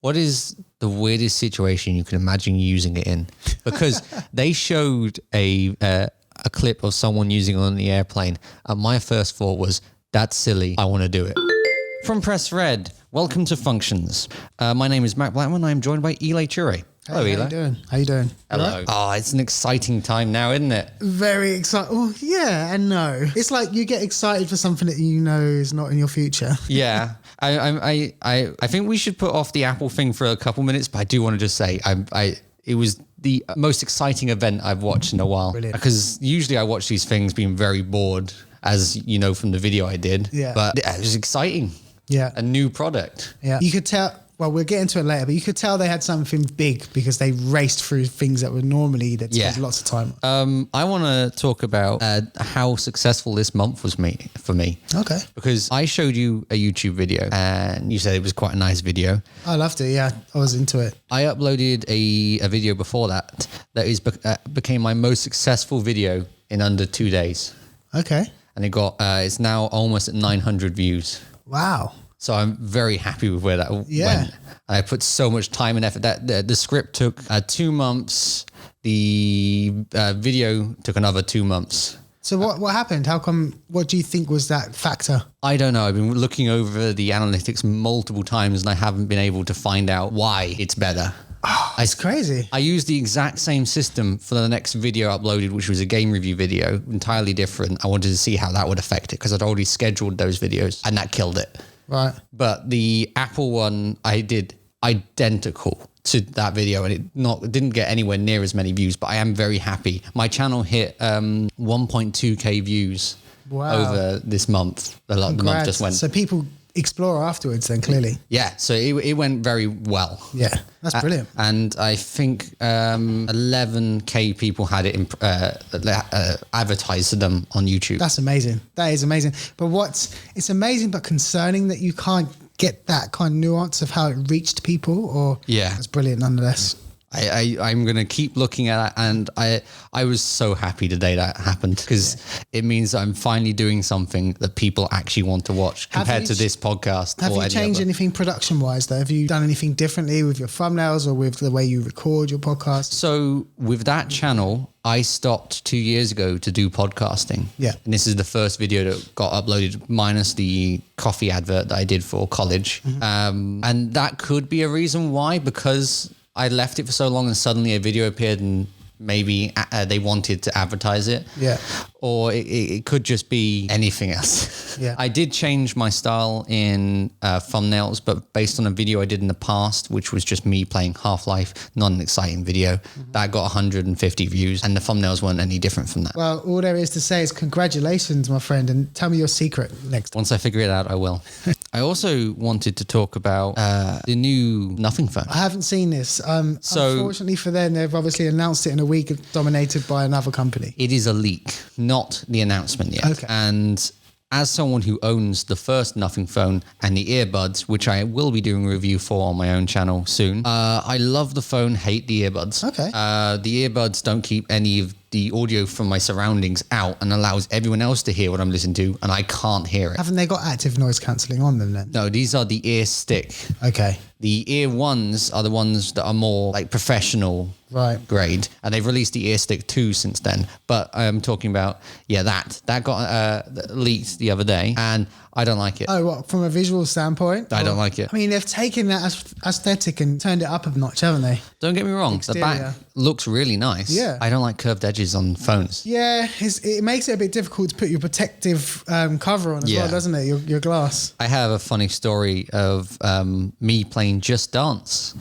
What is the weirdest situation you can imagine using it in? Because they showed a clip of someone using it on the airplane, and my first thought was, that's silly. I want to do it. From Press Red, welcome to Functions. My name is Matt Blackman. I'm joined by Eli Chure. Hello, Eli. How you doing? How you doing? Hello. Right? Oh, it's an exciting time now, isn't it? Very exciting. Well, yeah and no. It's like you get excited for something that you know is not in your future. Yeah. I think we should put off the Apple thing for a couple minutes, but I do want to just say it was the most exciting event I've watched in a while. Brilliant. Because usually I watch these things being very bored, as you know from the video I did. Yeah. But it was exciting. Yeah. A new product. Yeah. You could tell. Well, we'll get into it later, but you could tell they had something big because they raced through things that would normally they'd spend lots of time on. I want to talk about how successful this month was for me. Okay. Because I showed you a YouTube video and you said it was quite a nice video. I loved it. Yeah, I was into it. I uploaded a video before that became my most successful video in under 2 days. Okay. And it's now almost at 900 views. Wow. So I'm very happy with where that went. I put so much time and effort. The script took 2 months. The video took another 2 months. So what happened? How come? What do you think was that factor? I don't know. I've been looking over the analytics multiple times and I haven't been able to find out why it's better. Oh, it's crazy. I used the exact same system for the next video uploaded, which was a game review video, entirely different. I wanted to see how that would affect it because I'd already scheduled those videos and that killed it. Right. But the Apple one, I did identical to that video and it didn't get anywhere near as many views, but I am very happy. My channel hit 1.2k views over this month. The month just went. So people explore afterwards then, clearly. Yeah, so it went very well. Yeah, that's brilliant. And I think 11k people had it advertised to them on YouTube. That's amazing. That is amazing. But it's amazing but concerning that you can't get that kind of nuance of how it reached people, or that's brilliant nonetheless. I'm going to keep looking at it, and I was so happy the day that happened because it means I'm finally doing something that people actually want to watch compared to this podcast. Have you changed anything production-wise though? Have you done anything differently with your thumbnails or with the way you record your podcast? So with that channel, I stopped 2 years ago to do podcasting. Yeah. And this is the first video that got uploaded minus the coffee advert that I did for college. Mm-hmm. And that could be a reason why, because I left it for so long and suddenly a video appeared and maybe they wanted to advertise it. Yeah. Or it could just be anything else. Yeah. I did change my style in thumbnails, but based on a video I did in the past, which was just me playing Half-Life, not an exciting video, that got 150 views and the thumbnails weren't any different from that. Well, all there is to say is congratulations, my friend, and tell me your secret next time. Once I figure it out, I will. I also wanted to talk about the new Nothing phone. I haven't seen this. Unfortunately for them, they've obviously announced it in a week dominated by another company. It is a leak, not the announcement yet. Okay. And as someone who owns the first Nothing phone and the earbuds, which I will be doing a review for on my own channel soon, I love the phone, hate the earbuds. Okay. The earbuds don't keep any of the audio from my surroundings out and allows everyone else to hear what I'm listening to, and I can't hear it. Haven't they got active noise cancelling on them then? No, these are the ear stick. Okay. The ear ones are the ones that are more like professional grade, and they've released the ear stick 2 since then. But I'm talking about, that got leaked the other day, and I don't like it. Oh, what, from a visual standpoint? I don't like it. I mean, they've taken that aesthetic and turned it up a notch, haven't they? Don't get me wrong. Exterior. The back looks really nice. Yeah. I don't like curved edges on phones. Yeah, it makes it a bit difficult to put your protective cover on as well, doesn't it? Your glass. I have a funny story of me playing Just Dance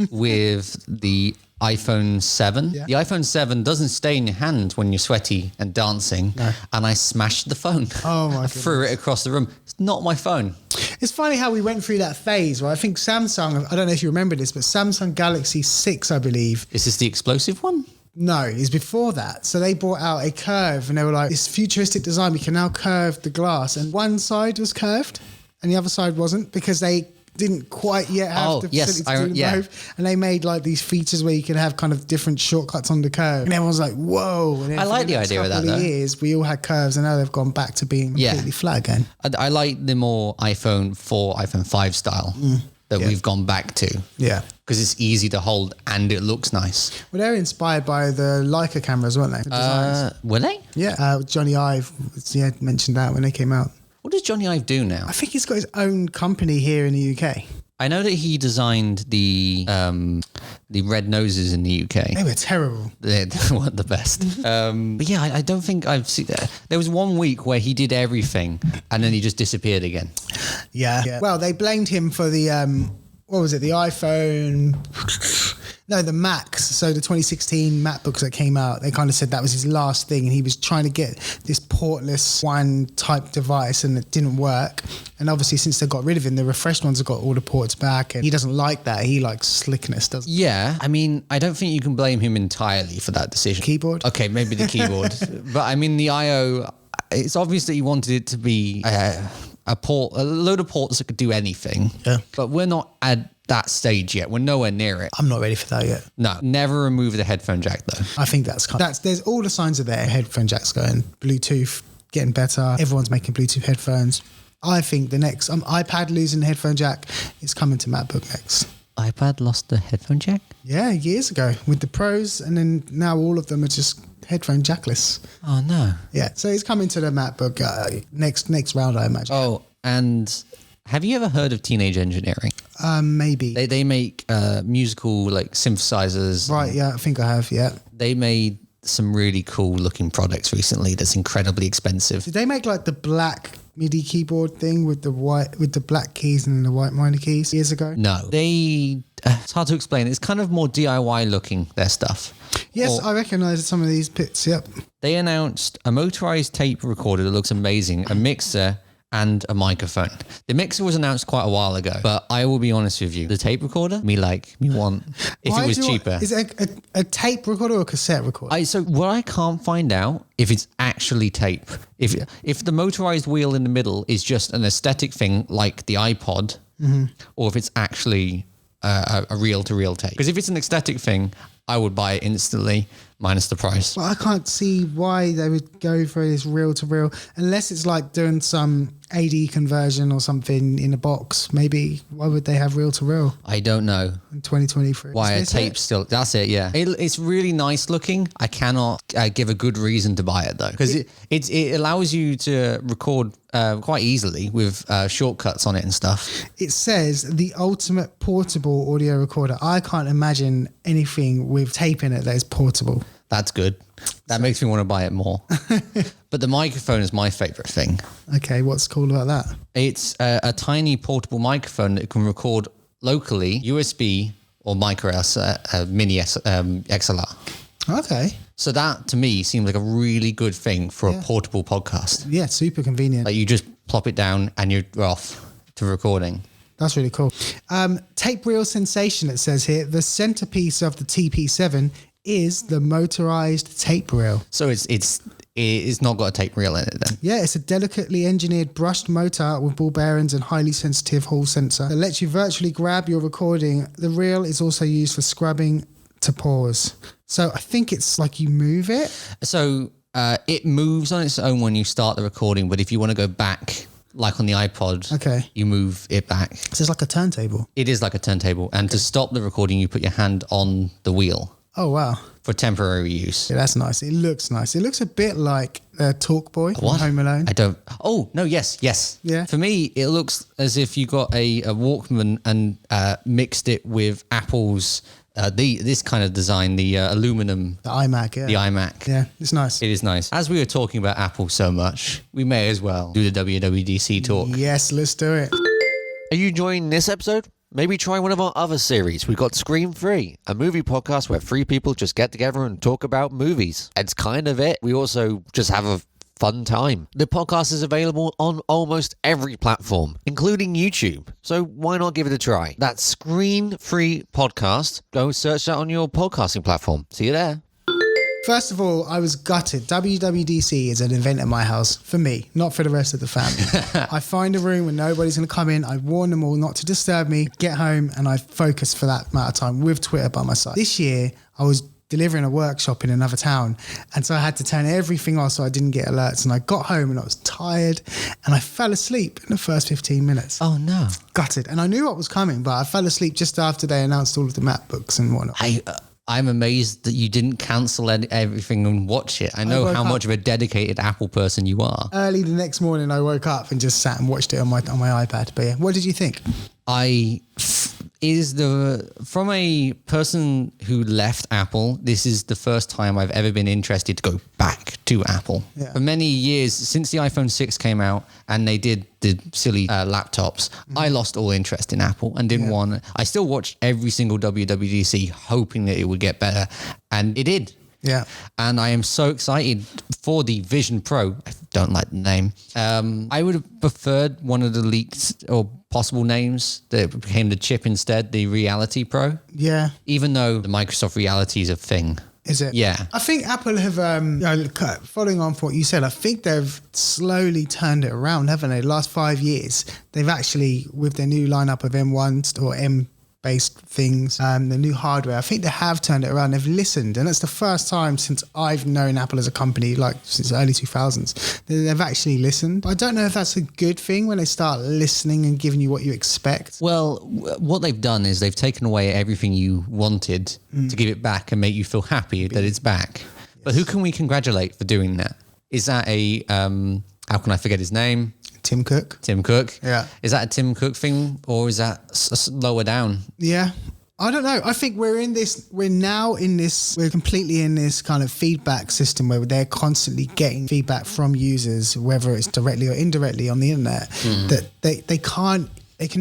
with the iPhone 7. Yeah. The iPhone 7 doesn't stay in your hand when you're sweaty and dancing. No. And I smashed the phone. Oh my God. Threw it across the room. It's not my phone. It's funny how we went through that phase, right? I think Samsung, I don't know if you remember this, but Samsung Galaxy 6, I believe. Is this the explosive one? No, it's before that. So they brought out a curve and they were like, this futuristic design, we can now curve the glass. And one side was curved and the other side wasn't because they didn't quite yet have the facility to do both. And they made like these features where you could have kind of different shortcuts on the curve. And everyone's like, whoa. And I like the idea of that, though. Years, we all had curves and now they've gone back to being completely flat again. I like the more iPhone 4, iPhone 5 style. that we've gone back to. Yeah. Because it's easy to hold and it looks nice. Well, they're inspired by the Leica cameras, weren't they? The designs. Were they? Yeah. Johnny Ive mentioned that when they came out. What does Johnny Ive do now? I think he's got his own company here in the UK. I know that he designed the red noses in the UK. They were terrible. They weren't the best. But yeah, I don't think I've seen that. There was one week where he did everything and then he just disappeared again. Yeah. Well, they blamed him for the, what was it, the iPhone... No, the Macs. So the 2016 MacBooks that came out, they kind of said that was his last thing, and he was trying to get this portless one type device, and it didn't work. And obviously, since they got rid of him, the refreshed ones have got all the ports back, and he doesn't like that. He likes slickness, doesn't he? Yeah, I mean, I don't think you can blame him entirely for that decision. Keyboard? Okay, maybe the keyboard. But I mean, the I/O, it's obvious that he wanted it to be a load of ports that could do anything. Yeah. But we're not at that stage yet. We're nowhere near it. I'm not ready for that yet. No, never remove the headphone jack though. I think there's all the signs are there. Headphone jack's going, Bluetooth getting better. Everyone's making Bluetooth headphones. I think the next iPad losing the headphone jack is coming to MacBook next. iPad lost the headphone jack? Yeah, years ago with the Pros, and then now all of them are just headphone jackless. Oh no. Yeah, so it's coming to the MacBook next round, I imagine. Oh, and have you ever heard of Teenage Engineering? Maybe. They make musical like synthesizers. Right, yeah, I think I have, yeah. They made some really cool looking products recently that's incredibly expensive. Did they make like the black MIDI keyboard thing with the black keys and the white minor keys years ago? No. It's hard to explain. It's kind of more DIY looking, their stuff. Yes, I recognise some of these bits, yep. They announced a motorized tape recorder that looks amazing, a mixer, and a microphone. The mixer was announced quite a while ago, but I will be honest with you, the tape recorder, me want, if it was cheaper. Is it a tape recorder or a cassette recorder? So what I can't find out if it's actually tape. If the motorized wheel in the middle is just an aesthetic thing like the iPod, or if it's actually a reel-to-reel tape. Because if it's an aesthetic thing, I would buy it instantly, minus the price. Well, I can't see why they would go for this reel-to-reel, unless it's like doing some AD conversion or something in a box. Maybe, why would they have reel-to-reel? I don't know. In 2023. Why a tape still... That's it, yeah. It's really nice looking. I cannot give a good reason to buy it, though. Because it allows you to record quite easily with shortcuts on it and stuff. It says the ultimate portable audio recorder. I can't imagine anything with tape in it that is portable. That's good. That makes me want to buy it more. But the microphone is my favorite thing. Okay, what's cool about that? It's a tiny portable microphone that can record locally, USB or micro mini XLR. Okay. So that to me seems like a really good thing for a portable podcast. Yeah, super convenient. Like you just plop it down and you're off to recording. That's really cool. Tape reel sensation, it says here. The centerpiece of the TP7 is the motorized tape reel. So it's not got a tape reel in it then? Yeah, it's a delicately engineered brushed motor with ball bearings and highly sensitive hall sensor that lets you virtually grab your recording. The reel is also used for scrubbing to pause. So I think it's like you move it. So it moves on its own when you start the recording, but if you want to go back, like on the iPod, you move it back. So it's like a turntable. It is like a turntable. And to stop the recording, you put your hand on the wheel. Oh, wow. For temporary use. Yeah, that's nice. It looks nice. It looks a bit like Talk Boy from Home Alone. Oh, no, yes. Yeah. For me, it looks as if you got a Walkman and mixed it with Apple's, this kind of design, the aluminum. The iMac, yeah. The iMac. Yeah, it's nice. It is nice. As we were talking about Apple so much, we may as well do the WWDC talk. Yes, let's do it. Are you enjoying this episode? Maybe try one of our other series. We've got Scream Free, a movie podcast where three people just get together and talk about movies. It's kind of it. We also just have a fun time. The podcast is available on almost every platform, including YouTube. So why not give it a try? That's Screen Free Podcast. Go search that on your podcasting platform. See you there. First of all, I was gutted. WWDC is an event at my house for me, not for the rest of the family. I find a room where nobody's going to come in. I warn them all not to disturb me, get home, and I focus for that amount of time with Twitter by my side. This year, I was delivering a workshop in another town. And so I had to turn everything off so I didn't get alerts. And I got home and I was tired and I fell asleep in the first 15 minutes. Oh, no. Gutted. And I knew what was coming, but I fell asleep just after they announced all of the MacBooks and whatnot. I'm amazed that you didn't cancel everything and watch it. I know how much of a dedicated Apple person you are. Early the next morning, I woke up and just sat and watched it on my iPad. But yeah, what did you think? From a person who left Apple, this is the first time I've ever been interested to go back to Apple. Yeah. For many years, since the iPhone 6 came out and they did the silly laptops, I lost all interest in Apple and didn't want. I still watched every single WWDC hoping that it would get better, and it did. Yeah. And I am so excited for the Vision Pro. I don't like the name. I would have preferred one of the leaked or possible names that became the chip instead, the Reality Pro. Yeah. Even though the Microsoft Reality is a thing. Is it? Yeah. I think Apple have, following on from what you said, I think they've slowly turned it around, haven't they? The last 5 years, they've actually, with their new lineup of M1s or M-based things, the new hardware, I think they have turned it around. They've listened. And it's the first time since I've known Apple as a company, like since the early 2000s, that they've actually listened. I don't know if that's a good thing when they start listening and giving you what you expect. Well, what they've done is they've taken away everything you wanted to give it back and make you feel happy that it's back. Yes. But who can we congratulate for doing that? Is that a, how can I forget his name? Tim Cook. Tim Cook. Yeah. Is that a Tim Cook thing or is that lower down? Yeah. I don't know. I think we're completely in this kind of feedback system where they're constantly getting feedback from users, whether it's directly or indirectly on the internet, that they can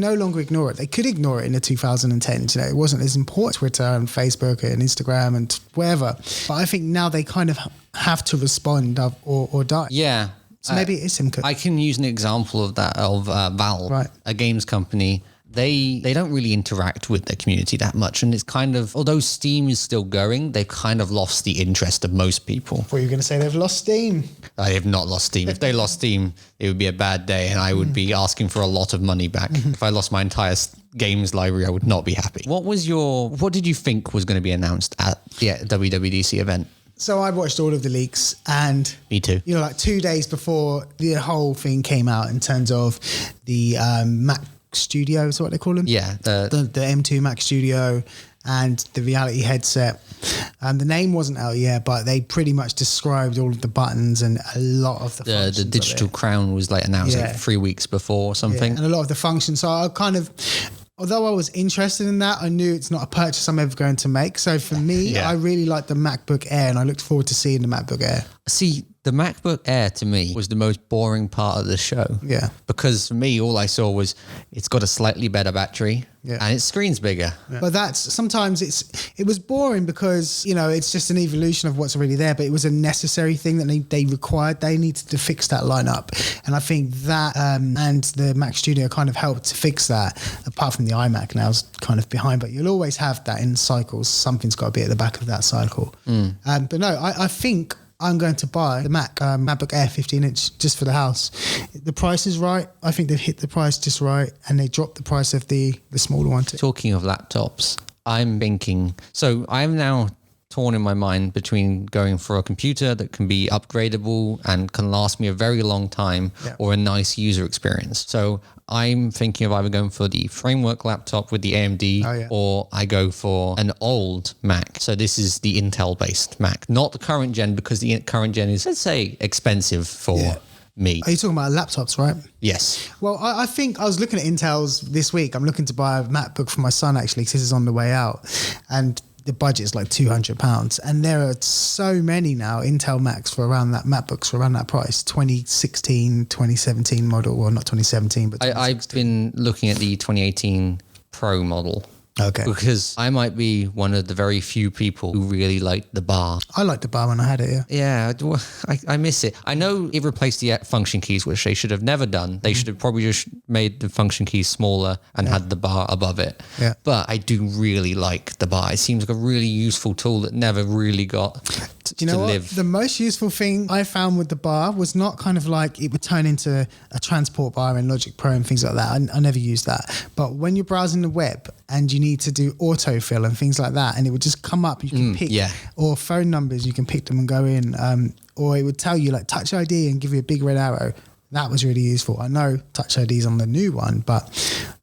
no longer ignore it. They could ignore it in the 2010s. It wasn't as important, Twitter and Facebook and Instagram and wherever. But I think now they kind of have to respond or die. Yeah. So maybe it is Tim Cook. I can use an example of that, of Valve, right. A games company. They don't really interact with their community that much. And it's kind of, although Steam is still going, they've kind of lost the interest of most people. What were you going to say? They've lost Steam. I have not lost Steam. If they lost Steam, it would be a bad day and I would be asking for a lot of money back. If I lost my entire games library, I would not be happy. What did you think was going to be announced at the WWDC event? So I watched all of the leaks and... Me too. 2 days before the whole thing came out in terms of the Mac Studio, is what they call them? Yeah. The M2 Mac Studio and the reality headset. The name wasn't out yet, but they pretty much described all of the buttons and a lot of the functions. The digital crown was announced 3 weeks before or something. Yeah, and a lot of the functions. So I kind of... Although I was interested in that, I knew it's not a purchase I'm ever going to make. So for me, I really like the MacBook Air and I looked forward to seeing the MacBook Air. See, the MacBook Air to me was the most boring part of the show. Yeah. Because for me, all I saw was it's got a slightly better battery and its screen's bigger. Yeah. But sometimes it was boring because, it's just an evolution of what's already there, but it was a necessary thing that they required. They needed to fix that lineup. And I think that and the Mac Studio kind of helped to fix that, apart from the iMac now is kind of behind, but you'll always have that in cycles. Something's got to be at the back of that cycle. But no, I think I'm going to buy the MacBook Air 15-inch just for the house. The price is right. I think they've hit the price just right, and they dropped the price of the smaller one too. Talking of laptops, I'm thinking... So I'm now torn in my mind between going for a computer that can be upgradable and can last me a very long time or a nice user experience. So I'm thinking of either going for the framework laptop with the AMD or I go for an old Mac. So this is the Intel-based Mac, not the current gen, because the current gen is, let's say, expensive for me. Are you talking about laptops, right? Yes. Well, I think I was looking at Intel's this week. I'm looking to buy a MacBook for my son, actually, because this is on the way out. And the budget is like £200. And there are so many now Intel Macs for around that, MacBooks for around that price, 2016, 2017 model. Well, not 2017, but I've been looking at the 2018 Pro model. Okay. Because I might be one of the very few people who really liked the bar. I liked the bar when I had it, Yeah, I miss it. I know it replaced the function keys, which they should have never done. They should have probably just made the function keys smaller and had the bar above it. Yeah. But I do really like the bar. It seems like a really useful tool that never really got Do you know what? live. The most useful thing I found with the bar was not kind of like it would turn into a transport bar in Logic Pro and things like that. I never used that. But when you're browsing the web and you need to do autofill and things like that, and it would just come up, you can pick, or phone numbers, you can pick them and go in, or it would tell you like Touch ID and give you a big red arrow. That was really useful. I know Touch ID is on the new one, but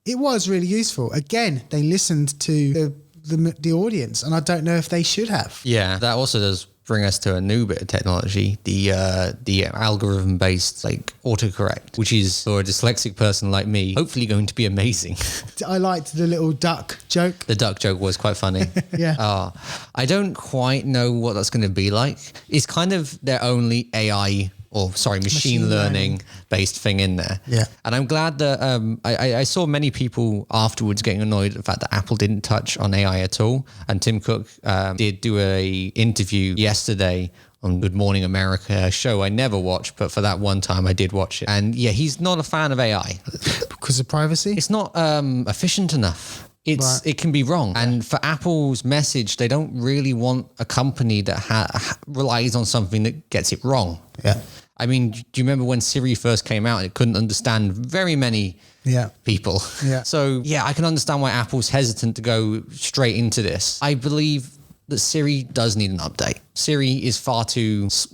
it was really useful. Again, they listened to the audience, and I don't know if they should have. Yeah, that also does bring us to a new bit of technology, the algorithm based like autocorrect, which is for a dyslexic person like me hopefully going to be amazing. I liked the little duck joke. The duck joke was quite funny. Yeah. I don't quite know what that's going to be like. It's kind of their only machine learning based thing in there. Yeah. And I'm glad that I saw many people afterwards getting annoyed at the fact that Apple didn't touch on AI at all. And Tim Cook did do a interview yesterday on Good Morning America, a show I never watched, but for that one time I did watch it. And yeah, he's not a fan of AI. Because of privacy? It's not efficient enough. It can be wrong. And for Apple's message, they don't really want a company that relies on something that gets it wrong. Yeah. I mean, do you remember when Siri first came out? It couldn't understand very many people. Yeah. So, yeah, I can understand why Apple's hesitant to go straight into this. I believe that Siri does need an update. Siri is far too, it's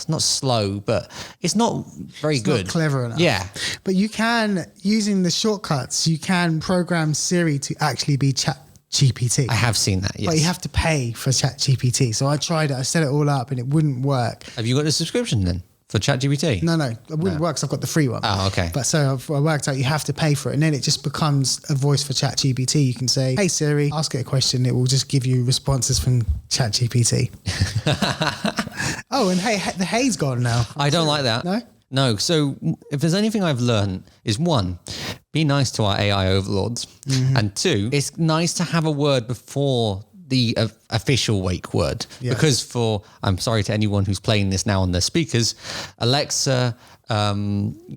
not slow, but it's not very good. Not clever enough. Yeah. But you can, using the shortcuts, you can program Siri to actually be ChatGPT. I have seen that, yes. But you have to pay for ChatGPT. So I tried it, I set it all up and it wouldn't work. Have you got a subscription then for ChatGPT? No, it wouldn't work because I've got the free one. Oh, okay. But so I worked out you have to pay for it. And then it just becomes a voice for ChatGPT. You can say, hey Siri, ask it a question. It will just give you responses from ChatGPT. Oh, and hey, the hey's gone now. I don't like that. No? No. So if there's anything I've learned is one, be nice to our AI overlords. Mm-hmm. And two, it's nice to have a word before the official wake word. Yes. Because I'm sorry to anyone who's playing this now on their speakers, Alexa,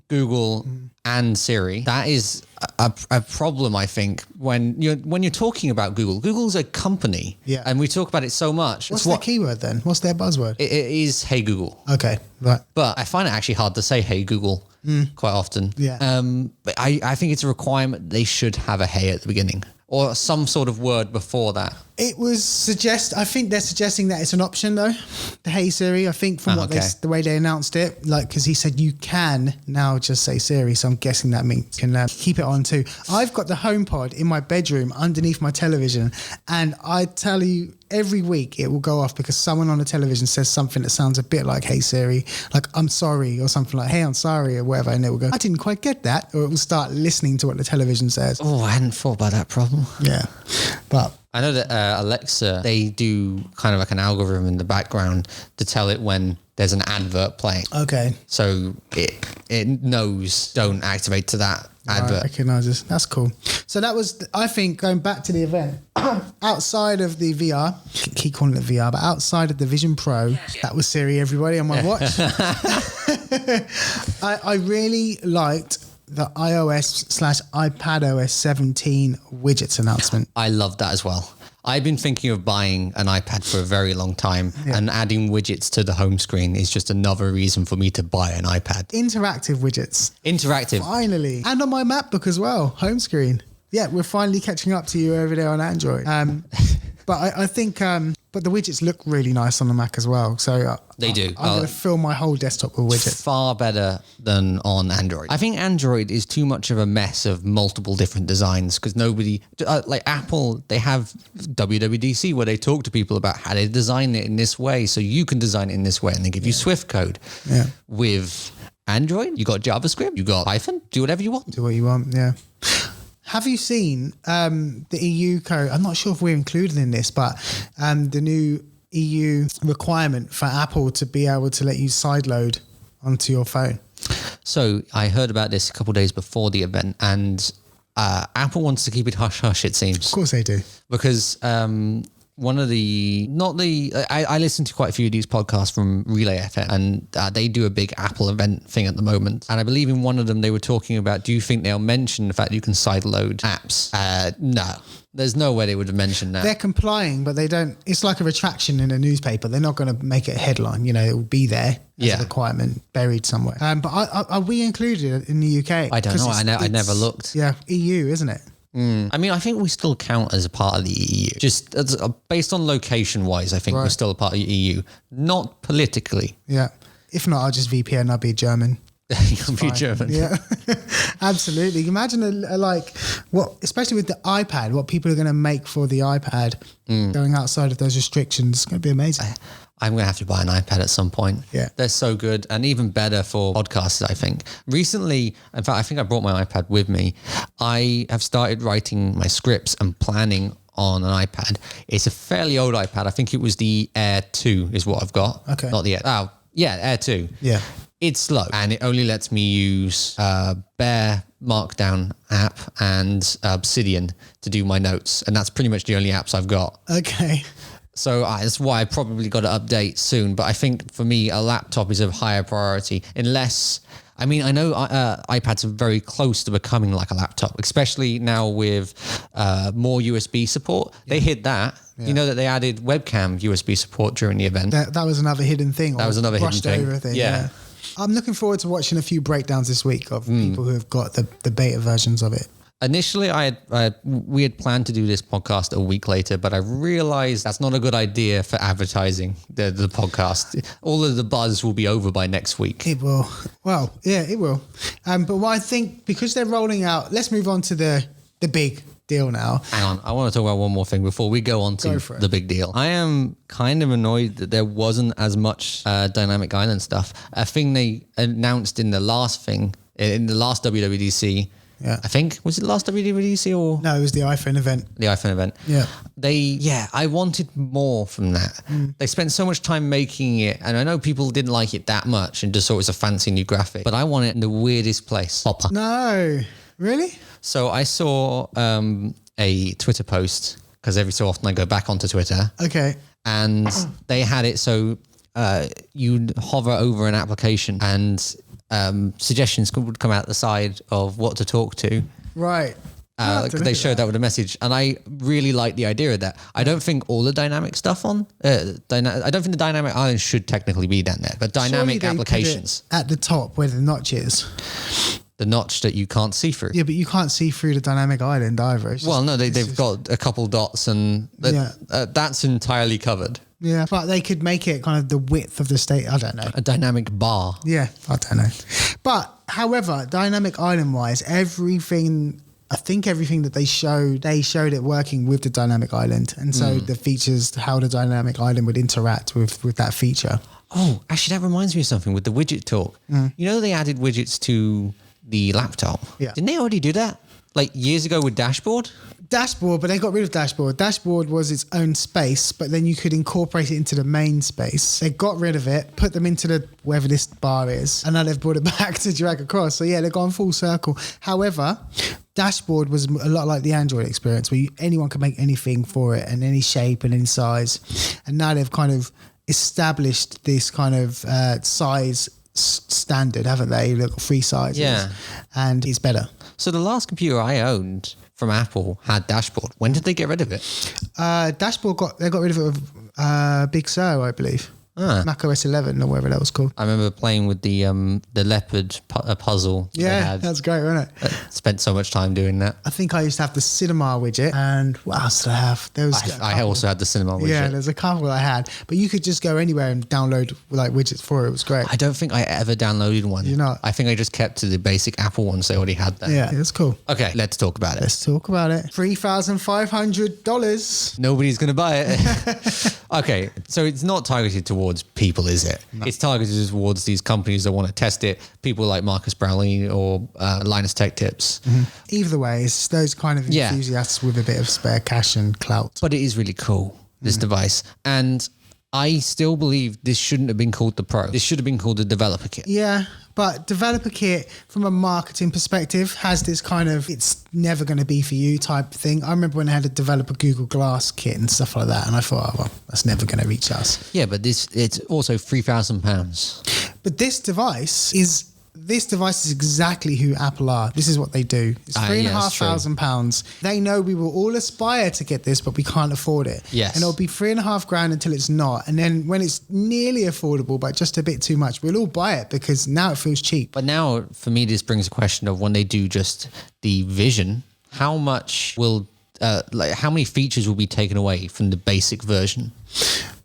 Google and Siri, that is a problem, I think, when you're talking about Google. Google's a company, and we talk about it so much. What's their keyword then? What's their buzzword? It is Hey Google. Okay, right. But I find it actually hard to say Hey Google quite often. Yeah. But I think it's a requirement they should have a hey at the beginning or some sort of word before that. It was I think they're suggesting that it's an option though. The Hey Siri, I think from the way they announced it, like, cause he said you can now just say Siri. So I'm guessing that means you can keep it on too. I've got the HomePod in my bedroom underneath my television. And I tell you, every week it will go off because someone on the television says something that sounds a bit like Hey Siri, like I'm sorry, or something like Hey, I'm sorry, or whatever. And it will go, I didn't quite get that. Or it will start listening to what the television says. Oh, I hadn't thought about that problem. Yeah. But I know that Alexa, they do kind of like an algorithm in the background to tell it when there's an advert playing. Okay. So it knows, don't activate to that advert. Recognizes. That's cool. So that was, I think, going back to the event, outside of the VR, keep calling it VR, but outside of the Vision Pro, that was Siri, everybody, on my watch. I really liked the iOS/iPadOS 17 widgets announcement. I love that as well. I've been thinking of buying an iPad for a very long time, and adding widgets to the home screen is just another reason for me to buy an iPad. Interactive widgets. Interactive. Finally. And on my MacBook as well, home screen. Yeah, we're finally catching up to you over there on Android. But I think, but the widgets look really nice on the Mac as well. So they do. I'm going to fill my whole desktop with widgets. Far better than on Android. I think Android is too much of a mess of multiple different designs because nobody, like Apple, they have WWDC where they talk to people about how they design it in this way so you can design it in this way, and they give you Swift code. Yeah. With Android, you got JavaScript, you got Python, do whatever you want. Do what you want, yeah. Have you seen the EU code? I'm not sure if we're included in this, but the new EU requirement for Apple to be able to let you sideload onto your phone. So I heard about this a couple of days before the event, and Apple wants to keep it hush-hush, it seems. Of course they do. Because one of the, I listen to quite a few of these podcasts from Relay FM, and they do a big Apple event thing at the moment. And I believe in one of them, they were talking about, do you think they'll mention the fact that you can sideload apps? No. There's no way they would have mentioned that. They're complying, but they don't. It's like a retraction in a newspaper. They're not going to make it a headline. You know, it will be there as a requirement buried somewhere. But are we included in the UK? I don't know. I never looked. Yeah, EU, isn't it? I mean, I think we still count as a part of the EU. Just based on location-wise, I think we're still a part of the EU. Not politically. Yeah. If not, I'll just VPN. I'll be German. You'll be German. Yeah, absolutely. Imagine especially with the iPad, what people are going to make for the iPad going outside of those restrictions. It's going to be amazing. I'm going to have to buy an iPad at some point. Yeah. They're so good, and even better for podcasts, I think. Recently, in fact, I think I brought my iPad with me. I have started writing my scripts and planning on an iPad. It's a fairly old iPad. I think it was the Air 2 is what I've got. Okay. Not the Air. Oh, yeah, Air 2. Yeah. It's slow, and it only lets me use Bare Markdown app and Obsidian to do my notes, and that's pretty much the only apps I've got. Okay. So that's why I probably got to update soon. But I think for me, a laptop is of higher priority, unless... I mean, I know iPads are very close to becoming like a laptop, especially now with more USB support. They hit that. Yeah. You know that they added webcam USB support during the event. That was another hidden thing. That was another hidden thing. Yeah. I'm looking forward to watching a few breakdowns this week of people who have got the beta versions of it. Initially, we had planned to do this podcast a week later, but I realized that's not a good idea for advertising the podcast. All of the buzz will be over by next week. It will. Well, yeah, it will. But what I think, because they're rolling out, let's move on to the big deal now. Hang on, I want to talk about one more thing before we go on to the big deal. I am kind of annoyed that there wasn't as much Dynamic Island stuff. A thing they announced in the last WWDC. Yeah. I think, was it the last WWDC or? No, it was the iPhone event. The iPhone event. Yeah. I wanted more from that. They spent so much time making it, and I know people didn't like it that much and just thought it was a fancy new graphic, but I want it in the weirdest place. Hopper. No, really? So I saw a Twitter post, because every so often I go back onto Twitter. Okay. And they had it so you'd hover over an application and suggestions would come out the side of what to talk to. Right. They showed that with a message, and I really like the idea of that. I don't think all the dynamic stuff I don't think the dynamic island should technically be down there, but dynamic applications at the top where the notch is. The notch that you can't see through. Yeah, but you can't see through the dynamic island either. They've got a couple dots, and that's entirely covered. Yeah, but they could make it kind of the width of the state. I don't know. A dynamic bar. Yeah, I don't know. But however, dynamic island wise, everything that they showed it working with the dynamic island. And so the features, how the dynamic island would interact with that feature. Oh, actually, that reminds me of something with the widget talk. You know, they added widgets to the laptop. Yeah. Didn't they already do that? Like years ago with Dashboard? Dashboard, but they got rid of Dashboard. Dashboard was its own space, but then you could incorporate it into the main space. They got rid of it, put them into the wherever this bar is, and now they've brought it back to drag across. So yeah, they've gone full circle. However, Dashboard was a lot like the Android experience, where anyone could make anything for it, and any shape and any size. And now they've kind of established this kind of size standard, haven't they? They've got 3 sizes. Yeah. And it's better. So the last computer I owned from Apple had Dashboard. When did they get rid of it? Dashboard they got rid of it with Big Sur, I believe. Mac OS 11 or whatever that was called. I remember playing with the leopard puzzle. Yeah, that's great, wasn't it? Spent so much time doing that. I think I used to have the cinema widget, and what else did I have? There was I also had the cinema widget. Yeah, there's a couple I had, but you could just go anywhere and download like widgets for it. It was great. I don't think I ever downloaded one. You're not? I think I just kept to the basic Apple ones they already had there. Yeah, that's cool. Okay, let's talk about it. Let's talk about it. $3,500. Nobody's going to buy it. Okay, so it's not targeted towards people, is it? No. It's targeted towards these companies that want to test it. People like Marcus Brownlee or Linus Tech Tips. Either way, it's those kind of enthusiasts with a bit of spare cash and clout. But it is really cool, this device. And I still believe this shouldn't have been called the Pro. This should have been called the Developer Kit. Yeah, But developer kit, from a marketing perspective, has this kind of it's never going to be for you type thing. I remember when I had a developer Google Glass kit and stuff like that, and I thought, oh, well, that's never going to reach us. Yeah, but it's also £3,000. But this device is exactly who Apple are. This is what they do. It's £3,500. They know we will all aspire to get this, but we can't afford it. Yes. And it'll be $3,500 until it's not. And then when it's nearly affordable, but just a bit too much, we'll all buy it because now it feels cheap. But now, for me, this brings a question of when they do just the vision, how much will, how many features will be taken away from the basic version?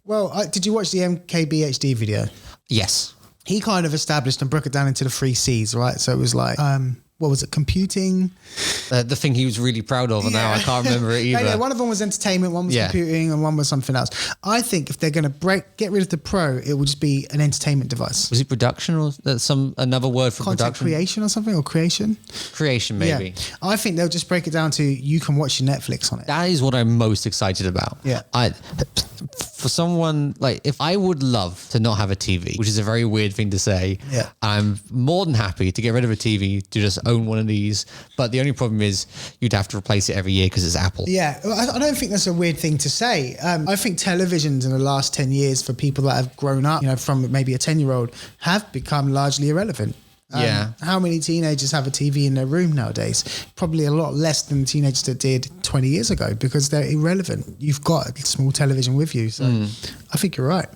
Well, did you watch the MKBHD video? Yes. He kind of established and broke it down into the 3 C's, right? So it was like, what was it? Computing. The thing he was really proud of, and now I can't remember it either. Yeah, one of them was entertainment, one was computing, and one was something else. I think if they're going to get rid of the Pro, it will just be an entertainment device. Was it production or another word for Content production? creation or something, or creation? Creation, maybe. Yeah. I think they'll just break it down to you can watch your Netflix on it. That is what I'm most excited about. Yeah. For someone if I would love to not have a TV, which is a very weird thing to say, I'm more than happy to get rid of a TV to just own one of these. But the only problem is you'd have to replace it every year because it's Apple. Yeah, I don't think that's a weird thing to say. I think televisions in the last 10 years for people that have grown up, from maybe a 10-year-old, have become largely irrelevant. How many teenagers have a TV in their room nowadays? Probably a lot less than teenagers that did 20 years ago because they're irrelevant. You've got a small television with you. So I think you're right.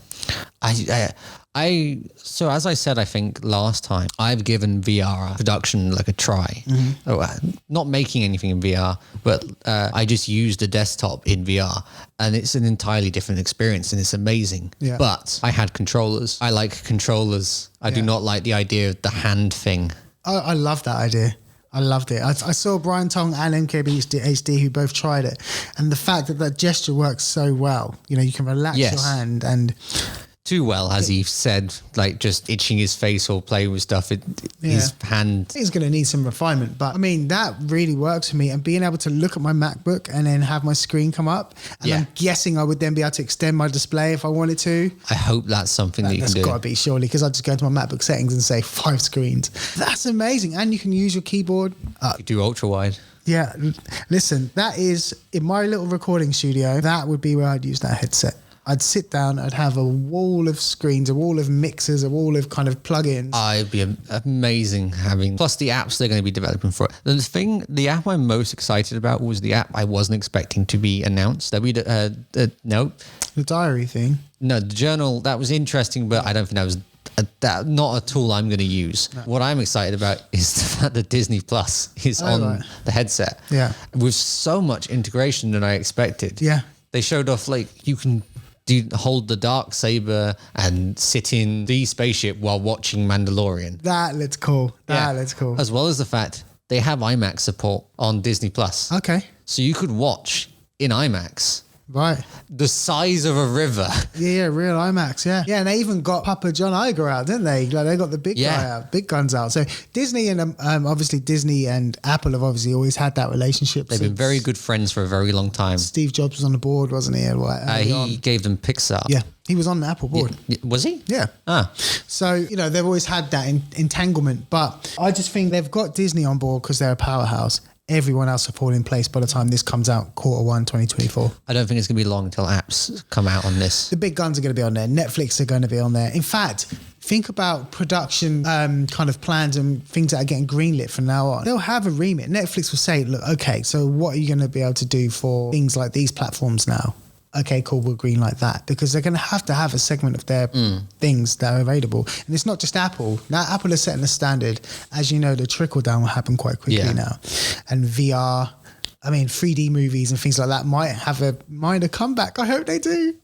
So as I said, I think last time, I've given VR production a try. Not making anything in VR, but I just used a desktop in VR, and it's an entirely different experience, and it's amazing. Yeah. But I had controllers. I like controllers. I do not like the idea of the hand thing. I love that idea. I loved it. I saw Brian Tong and MKBHD who both tried it, and the fact that gesture works so well. You can relax your hand and... Too well, as he said, just itching his face or playing with stuff. His hand. He's going to need some refinement, but I mean, that really works for me. And being able to look at my MacBook and then have my screen come up, and I'm guessing I would then be able to extend my display if I wanted to. I hope that's something that you can do. That's got to be, surely, because I just go into my MacBook settings and say 5 screens. That's amazing. And you can use your keyboard. You do ultra wide. Yeah. Listen, that is, in my little recording studio, that would be where I'd use that headset. I'd sit down, I'd have a wall of screens, a wall of mixers, a wall of kind of plugins. It'd be amazing having, plus the apps they're going to be developing for it. The app I'm most excited about was the app I wasn't expecting to be announced. No. The diary thing? No, the journal, that was interesting, but I don't think that was not a tool I'm going to use. No. What I'm excited about is the fact that Disney Plus is on the headset. Yeah. With so much integration than I expected. Yeah. They showed off you can hold the dark saber and sit in the spaceship while watching Mandalorian. That looks cool. Looks cool. As well as the fact they have IMAX support on Disney Plus. Okay. So you could watch in IMAX. Right. The size of a river. Yeah, real IMAX, yeah. Yeah, and they even got Papa John Iger out, didn't they? They got the big guy out, big guns out. So Disney and obviously Disney and Apple have obviously always had that relationship. They've been very good friends for a very long time. Steve Jobs was on the board, wasn't he? He gave them Pixar. Yeah, he was on the Apple board. Was he? Yeah. So, they've always had that entanglement. But I just think they've got Disney on board because they're a powerhouse. Everyone else will fall in place by the time this comes out, Q1 2024. I don't think it's going to be long until apps come out on this. The big guns are going to be on there. Netflix are going to be on there. In fact, think about production kind of plans and things that are getting greenlit from now on. They'll have a remit. Netflix will say, look, okay, so what are you going to be able to do for things like these platforms now? Okay, cool, we'll green like that, because they're going to have a segment of their things that are available. And it's not just Apple. Now, Apple is setting the standard. As you know, the trickle down will happen quite quickly now. And VR, 3D movies and things like that might have a minor comeback. I hope they do.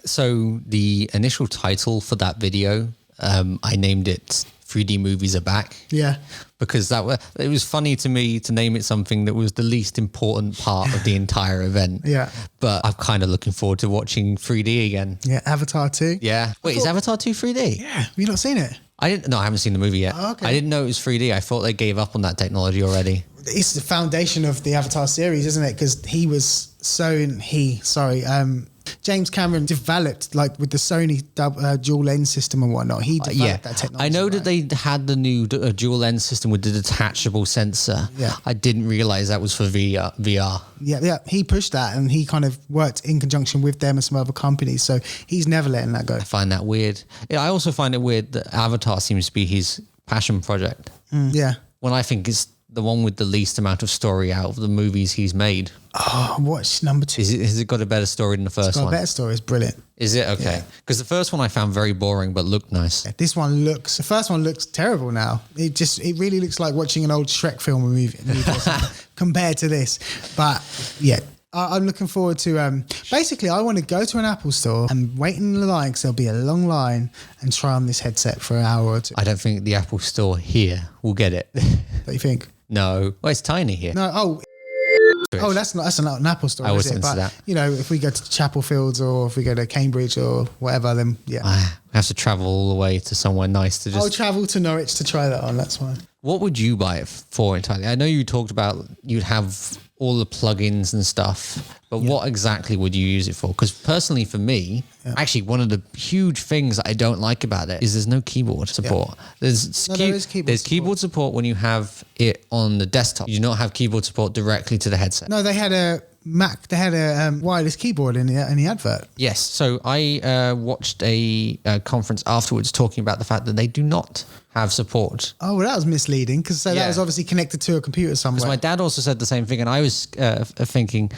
So the initial title for that video, I named it 3D Movies Are Back. Yeah. Because it was funny to me to name it something that was the least important part of the entire event. Yeah. But I'm kind of looking forward to watching 3D again. Yeah, Avatar 2. Yeah. Wait, is Avatar 2 3D? Yeah. Have you not seen it? I haven't seen the movie yet. Oh, okay. I didn't know it was 3D. I thought they gave up on that technology already. It's the foundation of the Avatar series, isn't it? Because James Cameron developed, like with the Sony dual lens system and whatnot. He developed that technology. I know that they had the new dual lens system with the detachable sensor. Yeah. I didn't realize that was for VR. Yeah. He pushed that, and he kind of worked in conjunction with them and some other companies. So he's never letting that go. I find that weird. Yeah, I also find it weird that Avatar seems to be his passion project. Yeah. When I think it's the one with the least amount of story out of the movies he's made. Oh, what's number 2? Has it got a better story than the first It's got one? a better story. It's brilliant. Is it? Okay. Because the first one I found very boring but looked nice. The first one looks terrible now. It really looks like watching an old Shrek film or movie or something compared to this. But yeah, I'm looking forward to, basically I want to go to an Apple store and wait in the line because there'll be a long line and try on this headset for an hour or two. I don't think the Apple store here will get it. What do you think? No. Well, it's tiny here. No, that's not an Apple store, I is was it? into But, that. if we go to Chapel Fields or if we go to Cambridge or whatever, then yeah. I have to travel all the way to somewhere nice to just... I'll travel to Norwich to try that on, that's fine. What would you buy it for entirely? I know you talked about you'd have all the plugins and stuff, but what exactly would you use it for? Because personally for me, actually one of the huge things that I don't like about it is there's no keyboard support. There is Keyboard support when you have it on the desktop. You do not have keyboard support directly to the headset. No, they had a Mac, they had a wireless keyboard in the advert. Yes. So I watched a conference afterwards talking about the fact that they do not have support. Oh, well, that was misleading because that was obviously connected to a computer somewhere. Because my dad also said the same thing, and I was thinking,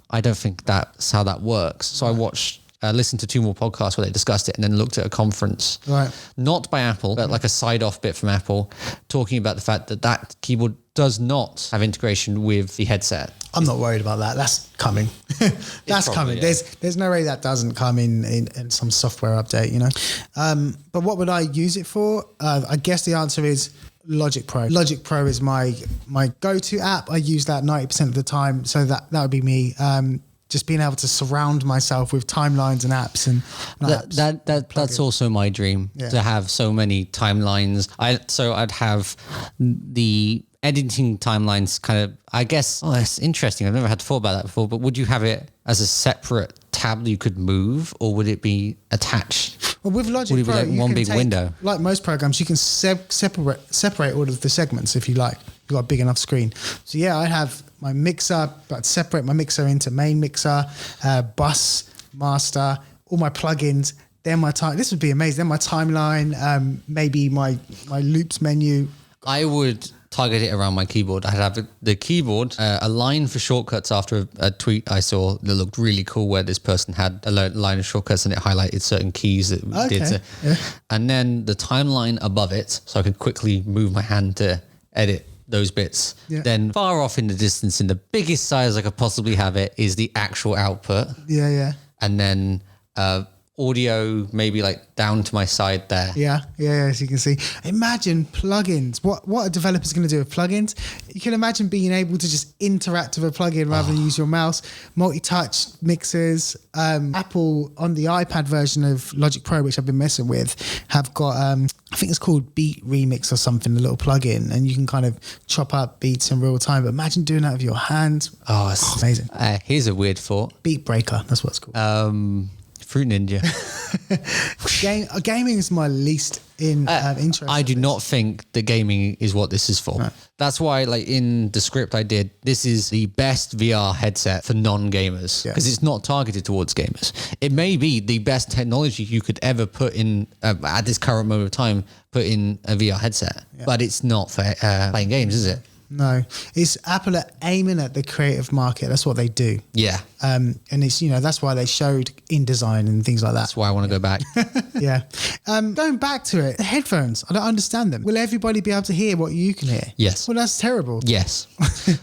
I don't think that's how that works. So I watched, listened to 2 more podcasts where they discussed it, and then looked at a conference, not by Apple, but like a side-off bit from Apple, talking about the fact that keyboard does not have integration with the headset. I'm not worried about that. That's coming. That's coming. Yeah. There's no way that doesn't come in some software update, But what would I use it for? I guess the answer is Logic Pro. Logic Pro is my go-to app. I use that 90% of the time. So that would be me. Just being able to surround myself with timelines and apps and that's also my dream, to have so many timelines. I'd have the editing timelines kind of, I guess. Oh, that's interesting. I've never had to thought about that before. But would you have it as a separate tab that you could move, or would it be attached? Well, with Logic would it be Pro, like one big window? Like most programs, you can separate all of the segments if you like. You've got a big enough screen. So yeah, I have my mixer, but I'd separate my mixer into main mixer, bus, master, all my plugins. Then this would be amazing. Then my timeline, maybe my loops menu. I would target it around my keyboard. I'd have the keyboard, a line for shortcuts after a tweet I saw that looked really cool, where this person had a line of shortcuts and it highlighted certain keys that did. And then the timeline above it, so I could quickly move my hand to edit those bits. Then far off in the distance, in the biggest size I could possibly have it, is the actual output. And then audio maybe like down to my side there. As you can see. Imagine plugins. What a developer's going to do with plugins. You can imagine being able to just interact with a plugin rather than use your mouse. Multi-touch mixers. Apple on the iPad version of Logic Pro, which I've been messing with, have got I think it's called Beat Remix or something, a little plugin, and you can kind of chop up beats in real time. But imagine doing that with your hands. Oh, it's amazing. Here's a weird thought. Beat Breaker, that's what it's called. Fruit Ninja. Gaming is my least interest. I do not think that gaming is what this is for. No. That's why, like in the script I did, this is the best VR headset for non-gamers, because it's not targeted towards gamers. It may be the best technology you could ever put in at this current moment of time, put in a VR headset, but it's not for playing games, is it? No, it's Apple are aiming at the creative market. That's what they do. Yeah. And it's, that's why they showed InDesign and things like that. That's why I want to go back. Going back to it, the headphones, I don't understand them. Will everybody be able to hear what you can hear? Yes. Well, that's terrible. Yes.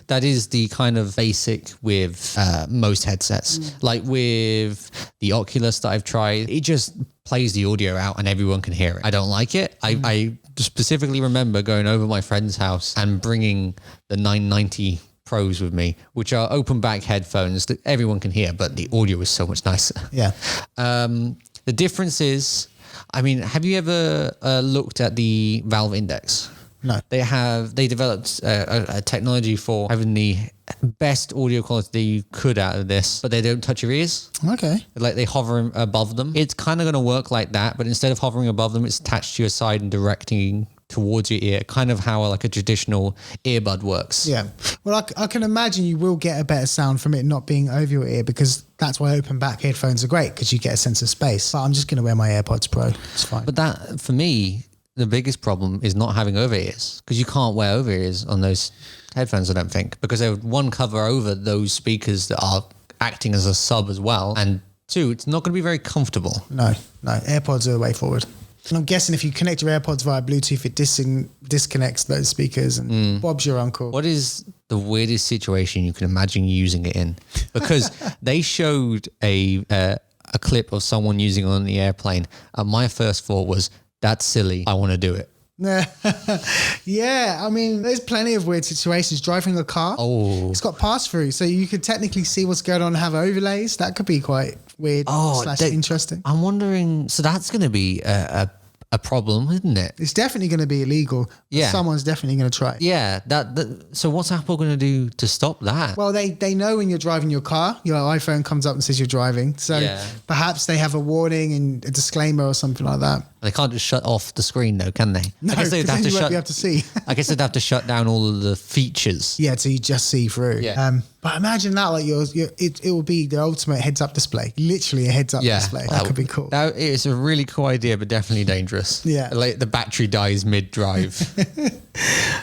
That is the kind of basic with most headsets. Like with the Oculus that I've tried, it just plays the audio out and everyone can hear it. I don't like it. I specifically remember going over my friend's house and bringing the 990 Pros with me, which are open back headphones that everyone can hear, but the audio is so much nicer. Yeah. The difference is, have you ever looked at the Valve Index? No. They developed a technology for having the best audio quality you could out of this, but they don't touch your ears. Okay. Like they hover above them. It's kind of going to work like that, but instead of hovering above them, it's attached to your side and directing towards your ear, kind of how like a traditional earbud works. Yeah. Well, I can imagine you will get a better sound from it not being over your ear, because that's why open back headphones are great, because you get a sense of space. But I'm just going to wear my AirPods Pro. It's fine. But that, for me, the biggest problem is not having over ears, because you can't wear over ears on those headphones, I don't think, because they would, one, cover over those speakers that are acting as a sub as well, and two, it's not going to be very comfortable. No, AirPods are the way forward. And I'm guessing if you connect your AirPods via Bluetooth, it disconnects those speakers, and Bob's your uncle. What is the weirdest situation you can imagine using it in? Because they showed a clip of someone using it on the airplane, and my first thought was, that's silly, I want to do it. Yeah, I mean, there's plenty of weird situations. Driving a car, it's got pass-through, so you could technically see what's going on and have overlays. That could be quite weird / interesting. I'm wondering, so that's going to be a problem, isn't it? It's definitely going to be illegal. Yeah. Someone's definitely going to try it. Yeah. So what's Apple going to do to stop that? Well, they know when you're driving your car, your iPhone comes up and says you're driving. So perhaps they have a warning and a disclaimer or something like that. They can't just shut off the screen though, can they? No, because then you won't be able to see. I guess they'd have to shut down all of the features. Yeah, so you just see through. Yeah. But imagine that, like it will be the ultimate heads-up display. Literally a heads-up display. That could be cool. That is a really cool idea, but definitely dangerous. Yeah. Like the battery dies mid-drive.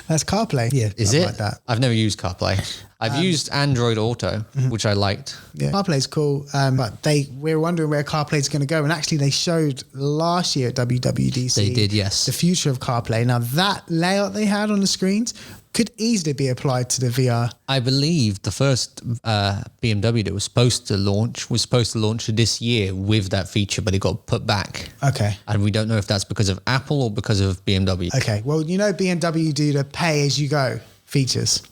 That's CarPlay. Yeah. Is it? Like that. I've never used CarPlay. I've used Android Auto, which I liked. Yeah, CarPlay's cool, but we're wondering where CarPlay's going to go. And actually, they showed last year at WWDC. They did, yes. The future of CarPlay. Now, that layout they had on the screens could easily be applied to the VR. I believe the first BMW that was supposed to launch this year with that feature, but it got put back. Okay. And we don't know if that's because of Apple or because of BMW. Okay. Well, you know, BMW do the pay-as-you-go features.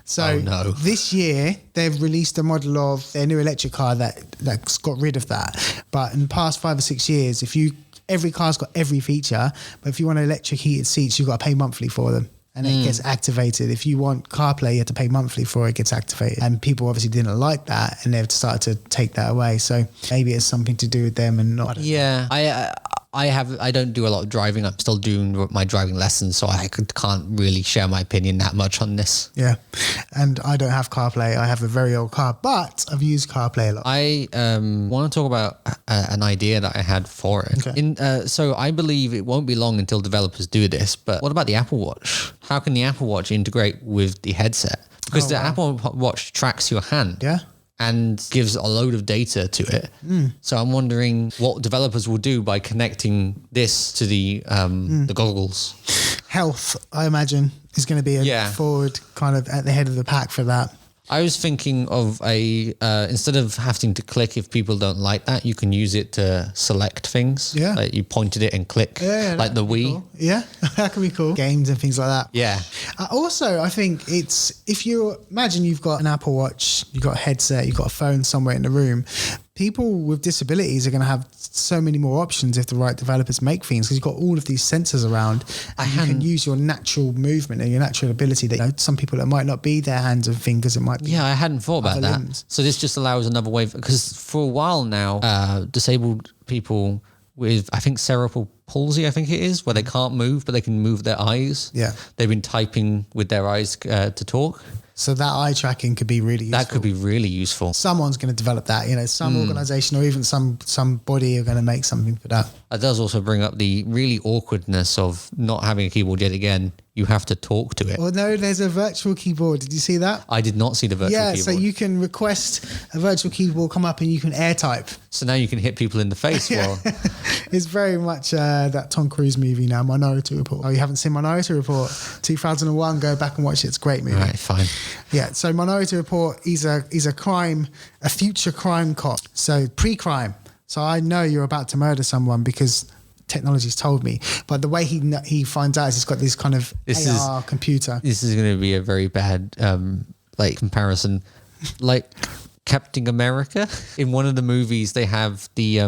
So this year they've released a model of their new electric car that's got rid of that. But in the past 5 or 6 years, every car's got every feature, but if you want electric heated seats, you've got to pay monthly for them. And it gets activated. If you want CarPlay, you have to pay monthly for it, gets activated. And people obviously didn't like that, and they've started to take that away. So maybe it's something to do with them and not. Yeah, I don't do a lot of driving. I'm still doing my driving lessons, so I can't really share my opinion that much on this. Yeah, and I don't have CarPlay. I have a very old car, but I've used CarPlay a lot. I want to talk about an idea that I had for it. Okay. So I believe it won't be long until developers do this, but what about the Apple Watch? How can the Apple Watch integrate with the headset? Because the Apple Watch tracks your hand. Yeah. And gives a load of data to it. So I'm wondering what developers will do by connecting this to the goggles. Health, I imagine, is going to be a forward kind of at the head of the pack for that. I was thinking of instead of having to click if people don't like that, you can use it to select things. Yeah. Like you pointed it and click, like the Wii. Cool. Yeah, that can be cool. Games and things like that. Yeah. Also, I think if you imagine you've got an Apple Watch, you've got a headset, you've got a phone somewhere in the room, people with disabilities are going to have so many more options if the right developers make things, because you've got all of these sensors around. And you can use your natural movement and your natural ability that some people that might not be their hands and fingers, it might be. Yeah, I hadn't thought about that. Limbs. So this just allows another way, because for a while now, disabled people with, I think, cerebral palsy, I think it is, where they can't move, but they can move their eyes. Yeah. They've been typing with their eyes to talk. So that eye tracking could be really useful. That could be really useful. Someone's going to develop that, some organization or even some body are going to make something for that. That does also bring up the really awkwardness of not having a keyboard yet again. You have to talk to it. Well, no, there's a virtual keyboard. Did you see that? I did not see the virtual keyboard. Yeah, so you can request a virtual keyboard come up and you can air type. So now you can hit people in the face. Well, it's very much that Tom Cruise movie now, Minority Report. Oh, you haven't seen Minority Report? 2001, go back and watch it. It's a great movie. All right, fine. Yeah, so Minority Report, he's a future crime cop. So pre-crime. So I know you're about to murder someone because technology's told me, but the way he finds out is he's got this kind of AR computer. This is going to be a very bad comparison. Like Captain America. In one of the movies, they have the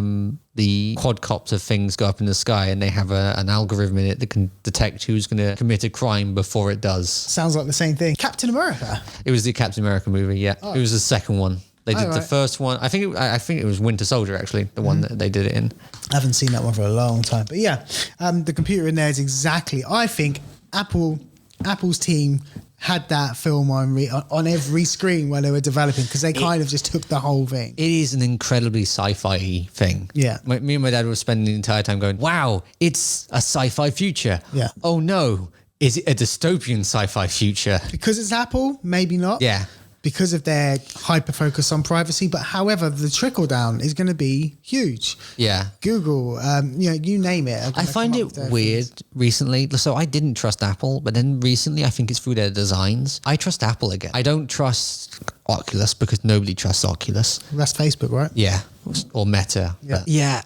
quadcopter things go up in the sky, and they have an algorithm in it that can detect who's going to commit a crime before it does. Sounds like the same thing. Captain America. It was the Captain America movie. Yeah, It was the second one. They did the first one. I think it was Winter Soldier, actually, the one that they did it in. I haven't seen that one for a long time. But yeah, the computer in there is exactly, I think Apple's team had that film on every screen while they were developing, because they kind of just took the whole thing. It is an incredibly sci-fi thing. Yeah. Me and my dad were spending the entire time going, wow, it's a sci-fi future. Yeah. Oh no, is it a dystopian sci-fi future? Because it's Apple, maybe not. Yeah. Because of their hyper focus on privacy, but however, the trickle down is going to be huge. Yeah. Google, you name it. I find it weird recently. So I didn't trust Apple, but then recently I think it's through their designs. I trust Apple again. I don't trust Oculus because nobody trusts Oculus. That's Facebook, right? Yeah. Or Meta. Yeah. Yeah.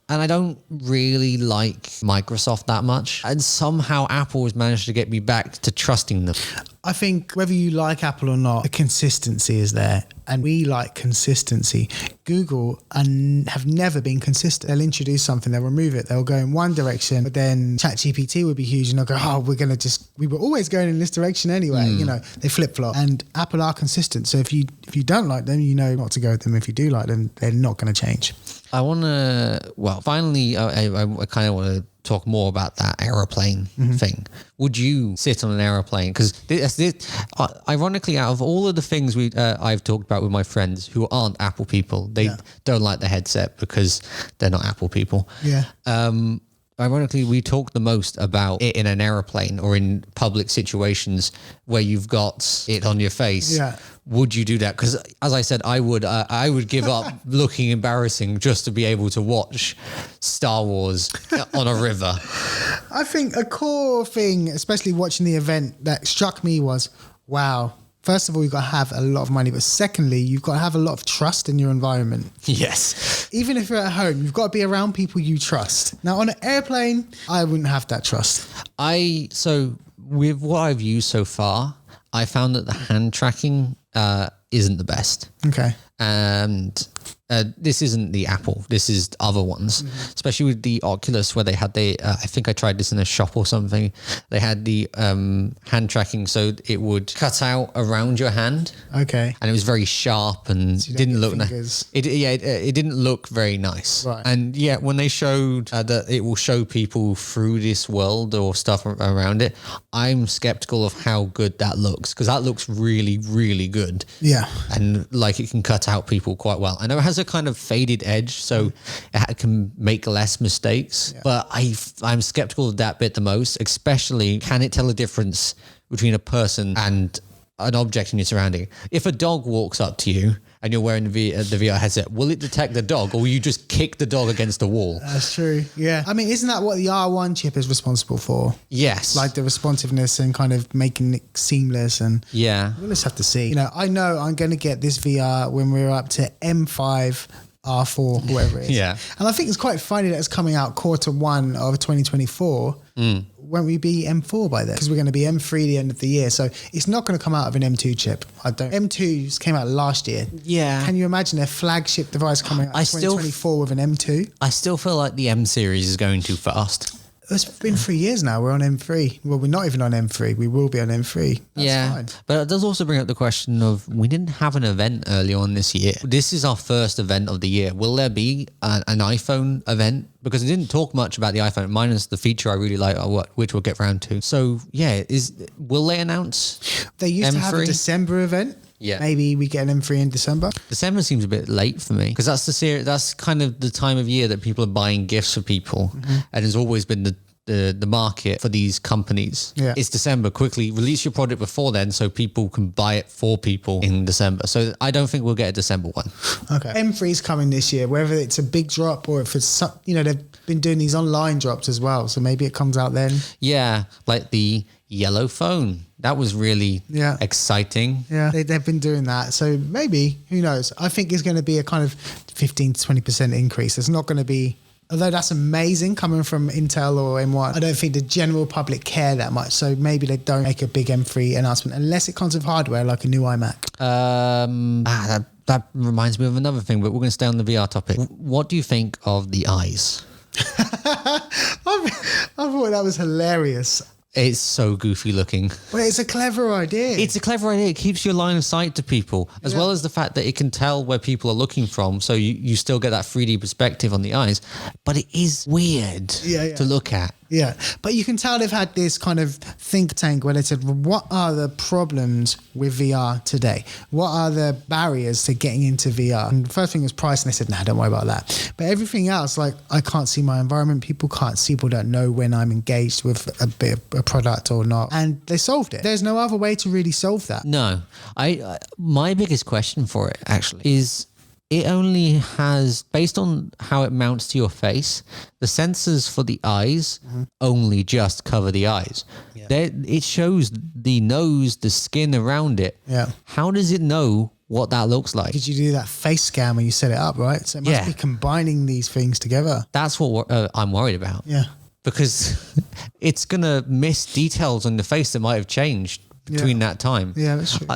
And I don't really like Microsoft that much. And somehow Apple has managed to get me back to trusting them. I think whether you like Apple or not, the consistency is there. And we like consistency. Google have never been consistent. They'll introduce something, they'll remove it, they'll go in one direction, but then ChatGPT would be huge and they'll go, oh, we were always going in this direction anyway. They flip-flop. And Apple are consistent. So if you don't like them, you know not to go with them. If you do like them, they're not going to change. I want to, finally, I kind of want to talk more about that aeroplane thing. Would you sit on an aeroplane? Because ironically, out of all of the things I've talked about with my friends who aren't Apple people, they don't like the headset because they're not Apple people. Yeah. Ironically, we talk the most about it in an aeroplane or in public situations where you've got it on your face. Yeah. Would you do that? Because as I said, I would give up looking embarrassing just to be able to watch Star Wars on a river. I think a core thing, especially watching the event, that struck me was, wow. First of all, you've got to have a lot of money. But secondly, you've got to have a lot of trust in your environment. Yes. Even if you're at home, you've got to be around people you trust. Now, on an airplane, I wouldn't have that trust. So with what I've used so far, I found that the hand tracking isn't the best. Okay. And this isn't the Apple. This is other ones, especially with the Oculus, where they had I think I tried this in a shop or something. They had the hand tracking, so it would cut out around your hand. Okay. And it was very sharp and So you don't didn't get look fingers. it didn't look very nice. Right. And yeah, when they showed that it will show people through this world or stuff around it, I'm skeptical of how good that looks, because that looks really, really good. Yeah. And like it can cut out people quite well. I know it has a kind of faded edge, so it can make less mistakes. Yeah. But I'm skeptical of that bit the most, especially can it tell a difference between a person and an object in your surrounding? If a dog walks up to you and you're wearing the VR headset, will it detect the dog, or will you just kick the dog against the wall? That's true. Yeah. I mean, isn't that what the R1 chip is responsible for? Yes. Like the responsiveness and kind of making it seamless. And yeah, we'll just have to see. I know I'm going to get this VR when we're up to M5, R4, whatever it is. Yeah. And I think it's quite funny that it's coming out Q1 of 2024. Won't we be M4 by then? Because we're going to be M3 the end of the year. So it's not going to come out of an M2 chip. M2s came out last year. Yeah. Can you imagine a flagship device coming out in 2024 with an M2? I still feel like the M series is going too fast. It's been 3 years now. We're on M3. Well, we're not even on M3. We will be on M3. That's fine. But it does also bring up the question of, we didn't have an event early on this year. This is our first event of the year. Will there be an iPhone event? Because it didn't talk much about the iPhone, minus the feature I really like, which we'll get round to. So yeah, will they announce They used to have a December event. Yeah. Maybe we get an M3 in December. December seems a bit late for me, because that's kind of the time of year that people are buying gifts for people, and has always been the market for these companies. Yeah. It's December. Quickly release your product before then, so people can buy it for people in December. So I don't think we'll get a December one. Okay. M3 is coming this year, whether it's a big drop or if it's they've been doing these online drops as well. So maybe it comes out then. Yeah, like the yellow phone. That was really exciting. Yeah, they've been doing that. So maybe, who knows? I think it's going to be a kind of 15 to 20% increase. It's not going to be, although that's amazing coming from Intel or M1, I don't think the general public care that much. So maybe they don't make a big M3 announcement unless it comes with hardware like a new iMac. that reminds me of another thing, but we're going to stay on the VR topic. What do you think of the eyes? I thought that was hilarious. It's so goofy looking. Well, it's a clever idea. It's a clever idea. It keeps your line of sight to people, as well as the fact that it can tell where people are looking from. So you still get that 3D perspective on the eyes. But it is weird to look at. Yeah, but you can tell they've had this kind of think tank where they said, well, what are the problems with VR today? What are the barriers to getting into VR? And the first thing was price, and they said, nah, don't worry about that. But everything else, like I can't see my environment, people can't see, people don't know when I'm engaged with a bit of a product or not. And they solved it. There's no other way to really solve that. No, my biggest question for it actually is, it only has, based on how it mounts to your face, the sensors for the eyes only just cover the eyes. Yeah. It shows the nose, the skin around it. Yeah. How does it know what that looks like? Did you do that face scan when you set it up, right? So it must be combining these things together. That's what I'm worried about. Yeah. Because it's going to miss details on the face that might have changed between that time. Yeah, that's true.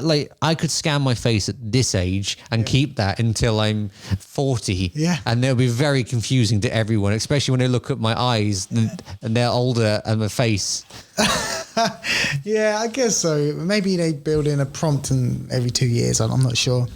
I could scan my face at this age and keep that until I'm 40. Yeah. And it'll be very confusing to everyone, especially when they look at my eyes and they're older and my face. Yeah, I guess so. Maybe they build in a prompt every 2 years. I'm not sure.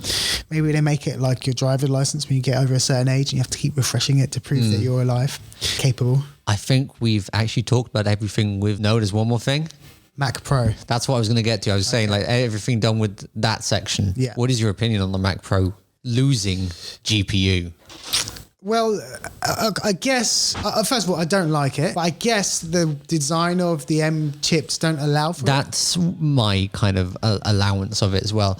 Maybe they make it like your driver's license when you get over a certain age and you have to keep refreshing it to prove that you're alive, capable. I think we've actually talked about everything with no, there's one more thing. Mac Pro. That's what I was going to get to. I was saying like everything done with that section. Yeah. What is your opinion on the Mac Pro losing GPU? Well, I guess, first of all, I don't like it, but I guess the design of the M chips don't allow for That's my kind of allowance of it as well.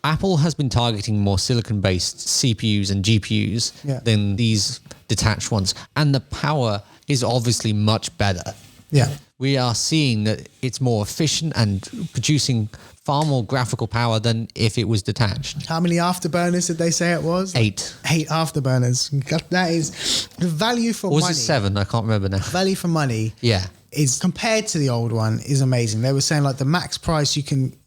Apple has been targeting more silicon-based CPUs and GPUs than these detached ones. And the power is obviously much better. Yeah. We are seeing that it's more efficient and producing far more graphical power than if it was detached. How many afterburners did they say it was? 8. 8 afterburners. That is the value for Or money. was it 7? I can't remember now. Value for money. Yeah. Is compared to the old one is amazing. They were saying like the max price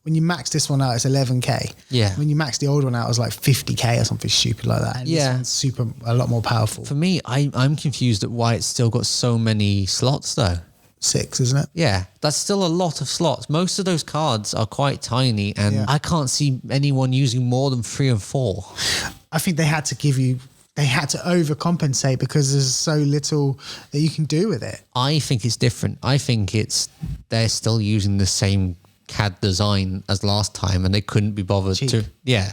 when you max this one out, it's 11K. Yeah. When you max the old one out, it was like 50K or something stupid like that. And this one's a lot more powerful. For me, I'm confused at why it's still got so many slots though. 6, isn't it? Yeah, that's still a lot of slots. Most of those cards are quite tiny, and I can't see anyone using more than 3 and 4. I think they had to overcompensate because there's so little that you can do with it. I think it's different. I think they're still using the same CAD design as last time, and they couldn't be bothered to. Yeah.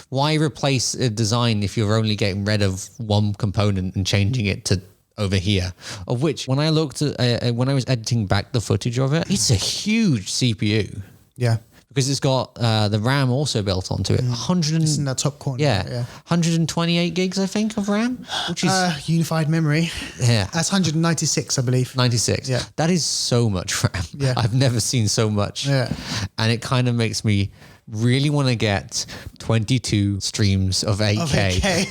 Why replace a design if you're only getting rid of one component and changing it to over here? Of which, when I looked at when I was editing back the footage of it, it's a huge CPU. Yeah. Because it's got the RAM also built onto it. It's in that top corner. Yeah. 128 gigs, I think, of RAM, which is unified memory. Yeah. That's 196, I believe. 96. Yeah. That is so much RAM. Yeah. I've never seen so much. Yeah. And it kind of makes me really want to get 22 streams of 8K.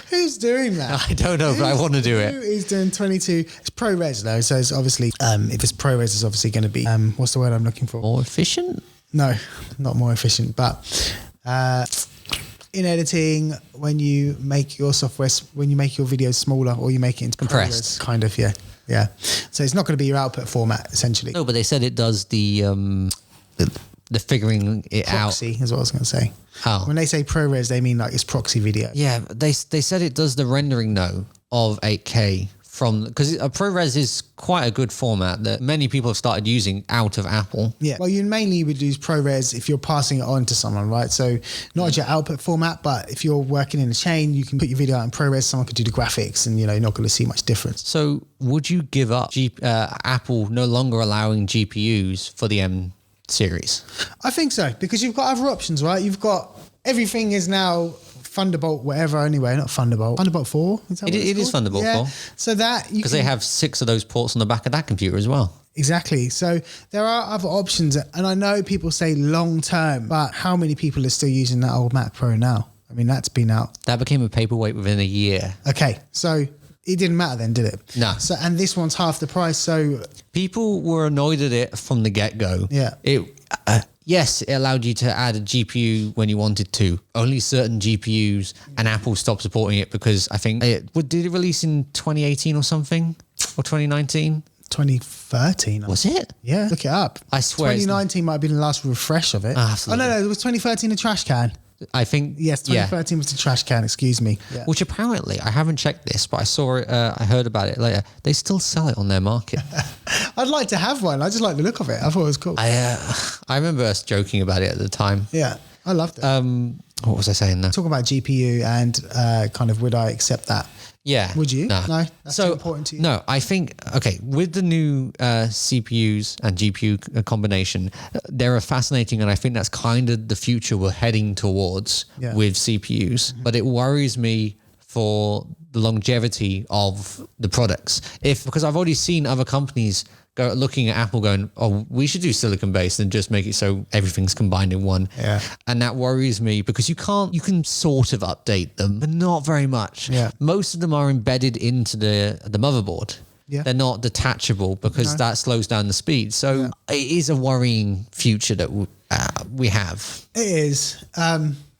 Who's doing that? I don't know, but I want to do it. Who is doing 22? It's ProRes though, so it's obviously if it's ProRes, it's obviously going to be what's the word I'm looking for? More efficient? No, not more efficient, but in editing, when you make your videos smaller or you make it into compressed, ProRes, kind of, yeah. So it's not going to be your output format essentially. No, but they said it does the figuring it proxy out. Is what I was going to say. Oh. When they say ProRes, they mean like it's proxy video. Yeah, they said it does the rendering though of 8K because ProRes is quite a good format that many people have started using out of Apple. Yeah, well, you mainly would use ProRes if you're passing it on to someone, right? So not as your output format, but if you're working in a chain, you can put your video out in ProRes, someone could do the graphics and, you're not going to see much difference. So would you give up Apple no longer allowing GPUs for the M series? I think so, because you've got other options, right? You've got, everything is now Thunderbolt, whatever. Anyway, not Thunderbolt. Thunderbolt 4. It is Thunderbolt 4. So that because they have 6 of those ports on the back of that computer as well. Exactly. So there are other options, and I know people say long term, but how many people are still using that old Mac Pro now? I mean, that's been out. That became a paperweight within a year. Okay, so it didn't matter then, did it? No. So and this one's half the price. So people were annoyed at it from the get go. Yeah. yes, it allowed you to add a GPU when you wanted to. Only certain GPUs, and Apple stopped supporting it because I think did it release in 2018 or something, or 2019? 2013. Was it? Yeah, look it up. I swear 2019 might have been the last refresh of it. Absolutely. Oh, no, it was 2013 a trash can. I think yes, 2013 was the trash can. Excuse me. Yeah. Which apparently I haven't checked this, but I saw it. I heard about it later. They still sell it on their market. I'd like to have one. I just like the look of it. I thought it was cool. I remember us joking about it at the time. Yeah, I loved it. What was I saying there? Talking about GPU and kind of would I accept that? Yeah. Would you? No. That's too important to you. No, I think, okay, with the new CPUs and GPU combination, they're fascinating, and I think that's kind of the future we're heading towards with CPUs. But it worries me for the longevity of the products. Because I've already seen other companies looking at Apple going, oh, we should do silicon based and just make it so everything's combined in one. Yeah. And that worries me because you can sort of update them, but not very much. Yeah. Most of them are embedded into the motherboard. Yeah. They're not detachable because that slows down the speed. So it is a worrying future that we have. It is.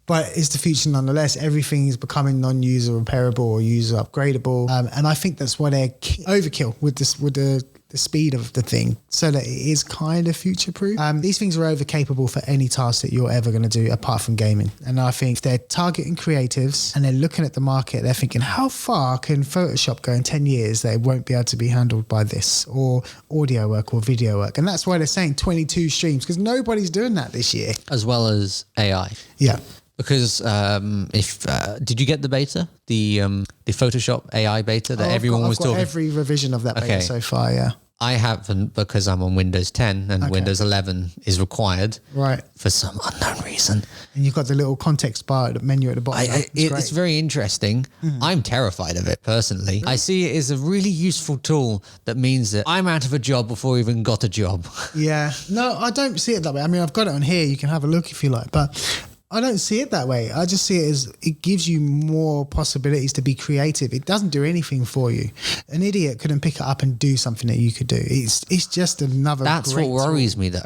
But it's the future nonetheless. Everything is becoming non-user repairable or user upgradable. And I think that's why they're overkill with the speed of the thing, so that it is kind of future-proof. These things are over-capable for any task that you're ever going to do apart from gaming. And I think if they're targeting creatives and they're looking at the market, they're thinking, how far can Photoshop go in 10 years that it won't be able to be handled by this, or audio work or video work? And that's why they're saying 22 streams, because nobody's doing that this year. As well as AI. Yeah. Because did you get the beta, the Photoshop AI beta that everyone was talking? Every revision of that beta so far, yeah. I haven't, because I'm on Windows 10 and Windows 11 is required, right? For some unknown reason. And you've got the little context bar menu at the bottom. It's very interesting. I'm terrified of it personally. I see it as a really useful tool that means that I'm out of a job before I even got a job. Yeah, no, I don't see it that way. I mean, I've got it on here. You can have a look if you like, but I don't see it that way. I just see it as it gives you more possibilities to be creative. It doesn't do anything for you. An idiot couldn't pick it up and do something that you could do. It's just another. That's what worries me though.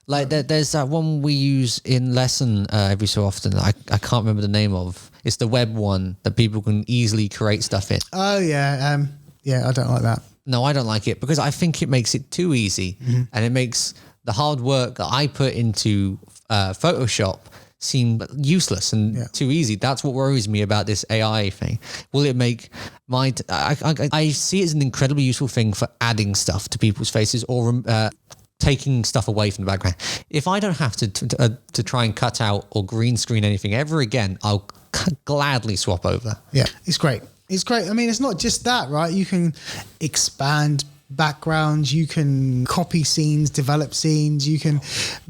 Like there's that one we use in lesson every so often. I can't remember the name of. It's the web one that people can easily create stuff in. Oh yeah, yeah. I don't like that. No, I don't like it because I think it makes it too easy, and it makes the hard work that I put into Photoshop seem useless and too easy. That's what worries me about this AI thing. Will it make I see it as an incredibly useful thing for adding stuff to people's faces or taking stuff away from the background. If I don't have to try and cut out or green screen anything ever again, I'll gladly swap over. Yeah, it's great. It's great. I mean, it's not just that, right? You can expand backgrounds, you can copy scenes, develop scenes, you can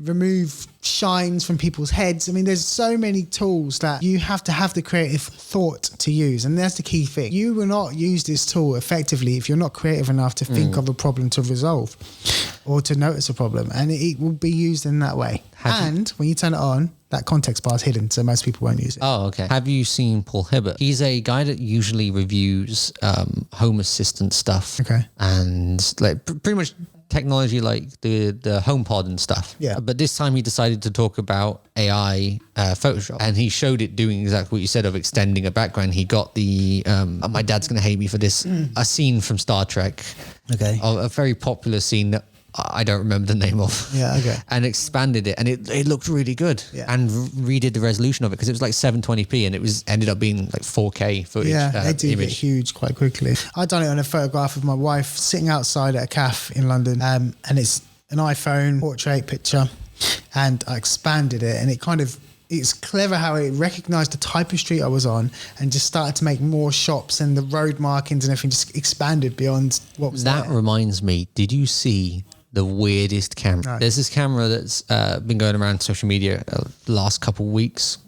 remove shines from people's heads. I mean, there's so many tools that you have to have the creative thought to use, and that's the key thing. You will not use this tool effectively if you're not creative enough to think of a problem to resolve or to notice a problem, and it will be used in that way. When you turn it on, that context bar is hidden, so most people won't use it. Oh, okay. Have you seen Paul Hibbert? He's a guy that usually reviews Home Assistant stuff. Okay. And like pretty much technology like the HomePod and stuff. Yeah. But this time he decided to talk about AI Photoshop, and he showed it doing exactly what you said of extending a background. He got the my dad's going to hate me for this, a scene from Star Trek. Okay. A very popular scene that I don't remember the name of. Yeah, okay. And expanded it, and it looked really good. Yeah. And redid the resolution of it because it was like 720p, and it ended up being like 4K footage. Yeah, they do get huge quite quickly. I done it on a photograph of my wife sitting outside at a cafe in London, and it's an iPhone portrait picture, and I expanded it, and it's clever how it recognized the type of street I was on and just started to make more shops, and the road markings and everything just expanded beyond what was there. That reminds me, did you see the weirdest camera? No. There's this camera that's been going around social media the last couple of weeks,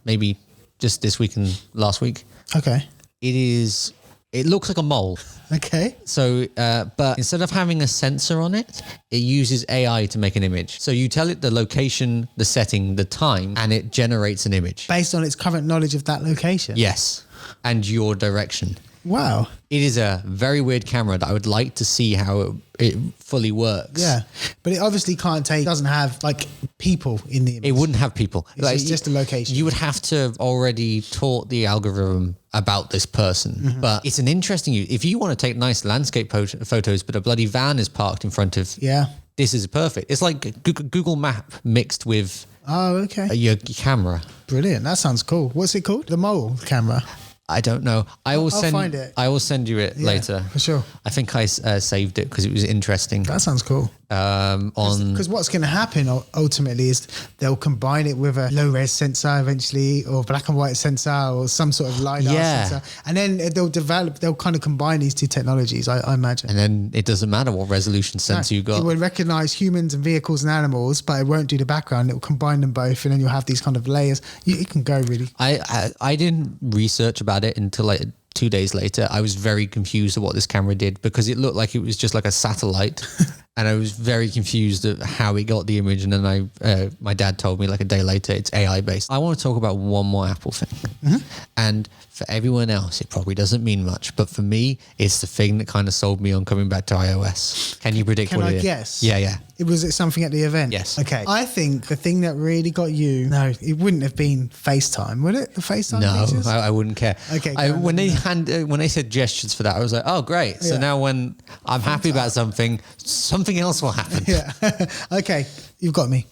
maybe just this week and last week. Okay. It looks like a mole. Okay. So, but instead of having a sensor on it, it uses AI to make an image. So you tell it the location, the setting, the time, and it generates an image. Based on its current knowledge of that location? Yes. And your direction. Wow. It is a very weird camera that I would like to see how it fully works. Yeah. But it obviously doesn't have like people in the image. It wouldn't have people. It's just a location. You would have to have already taught the algorithm about this person. Mm-hmm. But it's an interesting, if you want to take nice landscape photos, but a bloody van is parked in front of, this is perfect. It's like Google Map mixed with your camera. Brilliant. That sounds cool. What's it called? The mole camera. I don't know. I'll find it. I will send you it later. For sure. I think I saved it because it was interesting. That sounds cool. Because what's going to happen ultimately is they'll combine it with a low-res sensor eventually, or black and white sensor, or some sort of LiDAR sensor, and then they'll kind of combine these two technologies, I imagine. And then it doesn't matter what resolution sensor you got. It will recognize humans and vehicles and animals, but it won't do the background. It will combine them both, and then you'll have these kind of layers. It can go really. I didn't research about it until like 2 days later. I was very confused at what this camera did because it looked like it was just like a satellite. And I was very confused at how it got the image. And then my dad told me like a day later, it's AI based. I want to talk about one more Apple thing. Mm-hmm. And for everyone else, it probably doesn't mean much. But for me, it's the thing that kind of sold me on coming back to iOS. Can you predict what it is? Can I guess? Yeah. Was it something at the event? Yes. Okay. I think the thing that really got you, no, it wouldn't have been FaceTime, would it? The FaceTime features? No, I wouldn't care. Okay. When they said gestures for that, I was like, oh, great. So now when I'm happy about something else will happen. Yeah. Okay. You've got me.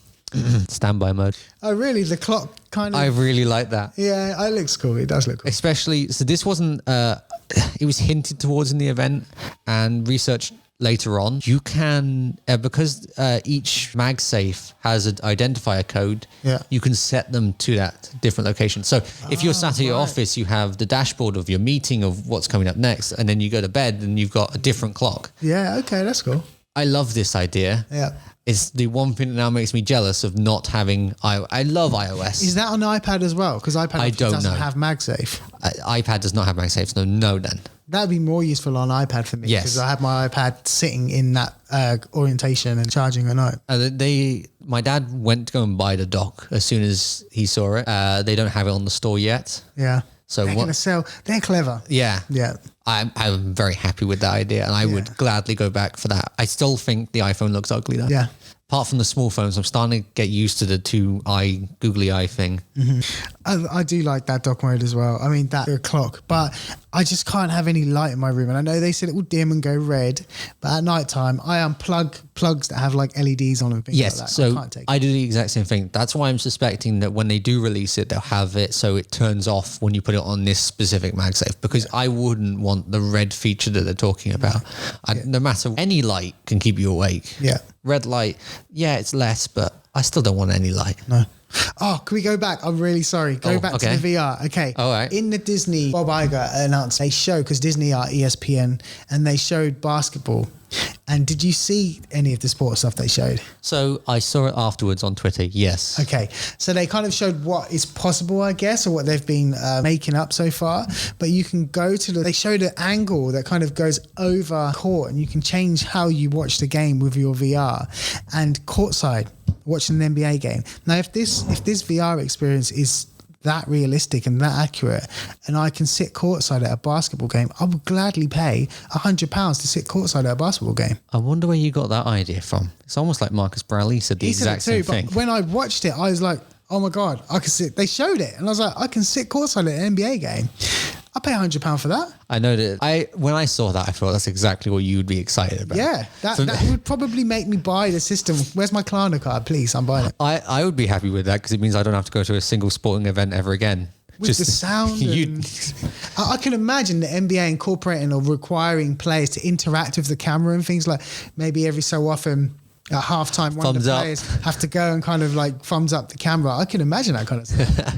Standby mode. Oh, really? The clock kind of... I really like that. Yeah, it looks cool. It does look cool. Especially, so this wasn't, it was hinted towards in the event and research later on. You can, because each MagSafe has an identifier code, you can set them to that different location. So if you're sat at your office, you have the dashboard of your meeting of what's coming up next, and then you go to bed and you've got a different clock. Yeah, okay, that's cool. I love this idea. Yeah. It's the one thing that now makes me jealous of not having I love iOS. Is that on iPad as well? Because iPad doesn't have MagSafe. iPad does not have MagSafe. No, then. That would be more useful on iPad for me. Yes. Because I have my iPad sitting in that orientation and charging at night. My dad went to go and buy the dock as soon as he saw it. They don't have it on the store yet. Yeah. So they're going to sell. They're clever. Yeah. Yeah. I'm very happy with that idea, and I would gladly go back for that. I still think the iPhone looks ugly though. Yeah. Apart from the small phones, I'm starting to get used to the googly eye thing. Mm-hmm. I do like that dock mode as well. I mean, that clock, but I just can't have any light in my room. And I know they said it will dim and go red, but at night time, I unplug plugs that have like LEDs on them. Yes, like that. so I do the exact same thing. That's why I'm suspecting that when they do release it, they'll have it so it turns off when you put it on this specific MagSafe, because I wouldn't want the red feature that they're talking about. No matter, any light can keep you awake. Yeah. Red light, it's less, but I still don't want any light. No. Oh, can we go back? I'm really sorry. Go back to the VR. Okay. All right. In the Disney, Bob Iger announced a show, because Disney are ESPN, and they showed basketball. And did you see any of the sports stuff they showed? So I saw it afterwards on Twitter, yes. Okay. So they kind of showed what is possible, I guess, or what they've been making up so far. But you can go to they showed an angle that kind of goes over court, and you can change how you watch the game with your VR. And courtside, watching an NBA game. Now, if this VR experience is that realistic and that accurate, and I can sit courtside at a basketball game, I would gladly pay £100 to sit courtside at a basketball game. I wonder where you got that idea from. It's almost like Marcus Bradley said the exact same thing. But when I watched it, I was like, oh my God, I can sit. They showed it, and I was like, I can sit courtside at an NBA game. I pay £100 for that. I know that. When I saw that, I thought that's exactly what you'd be excited about. Yeah, that would probably make me buy the system. Where's my Klarna card, please? I'm buying it. I would be happy with that, because it means I don't have to go to a single sporting event ever again. With the sound. I can imagine the NBA incorporating or requiring players to interact with the camera and things, like maybe every so often at halftime, one of the players have to go and kind of like thumbs up the camera. I can imagine that kind of stuff.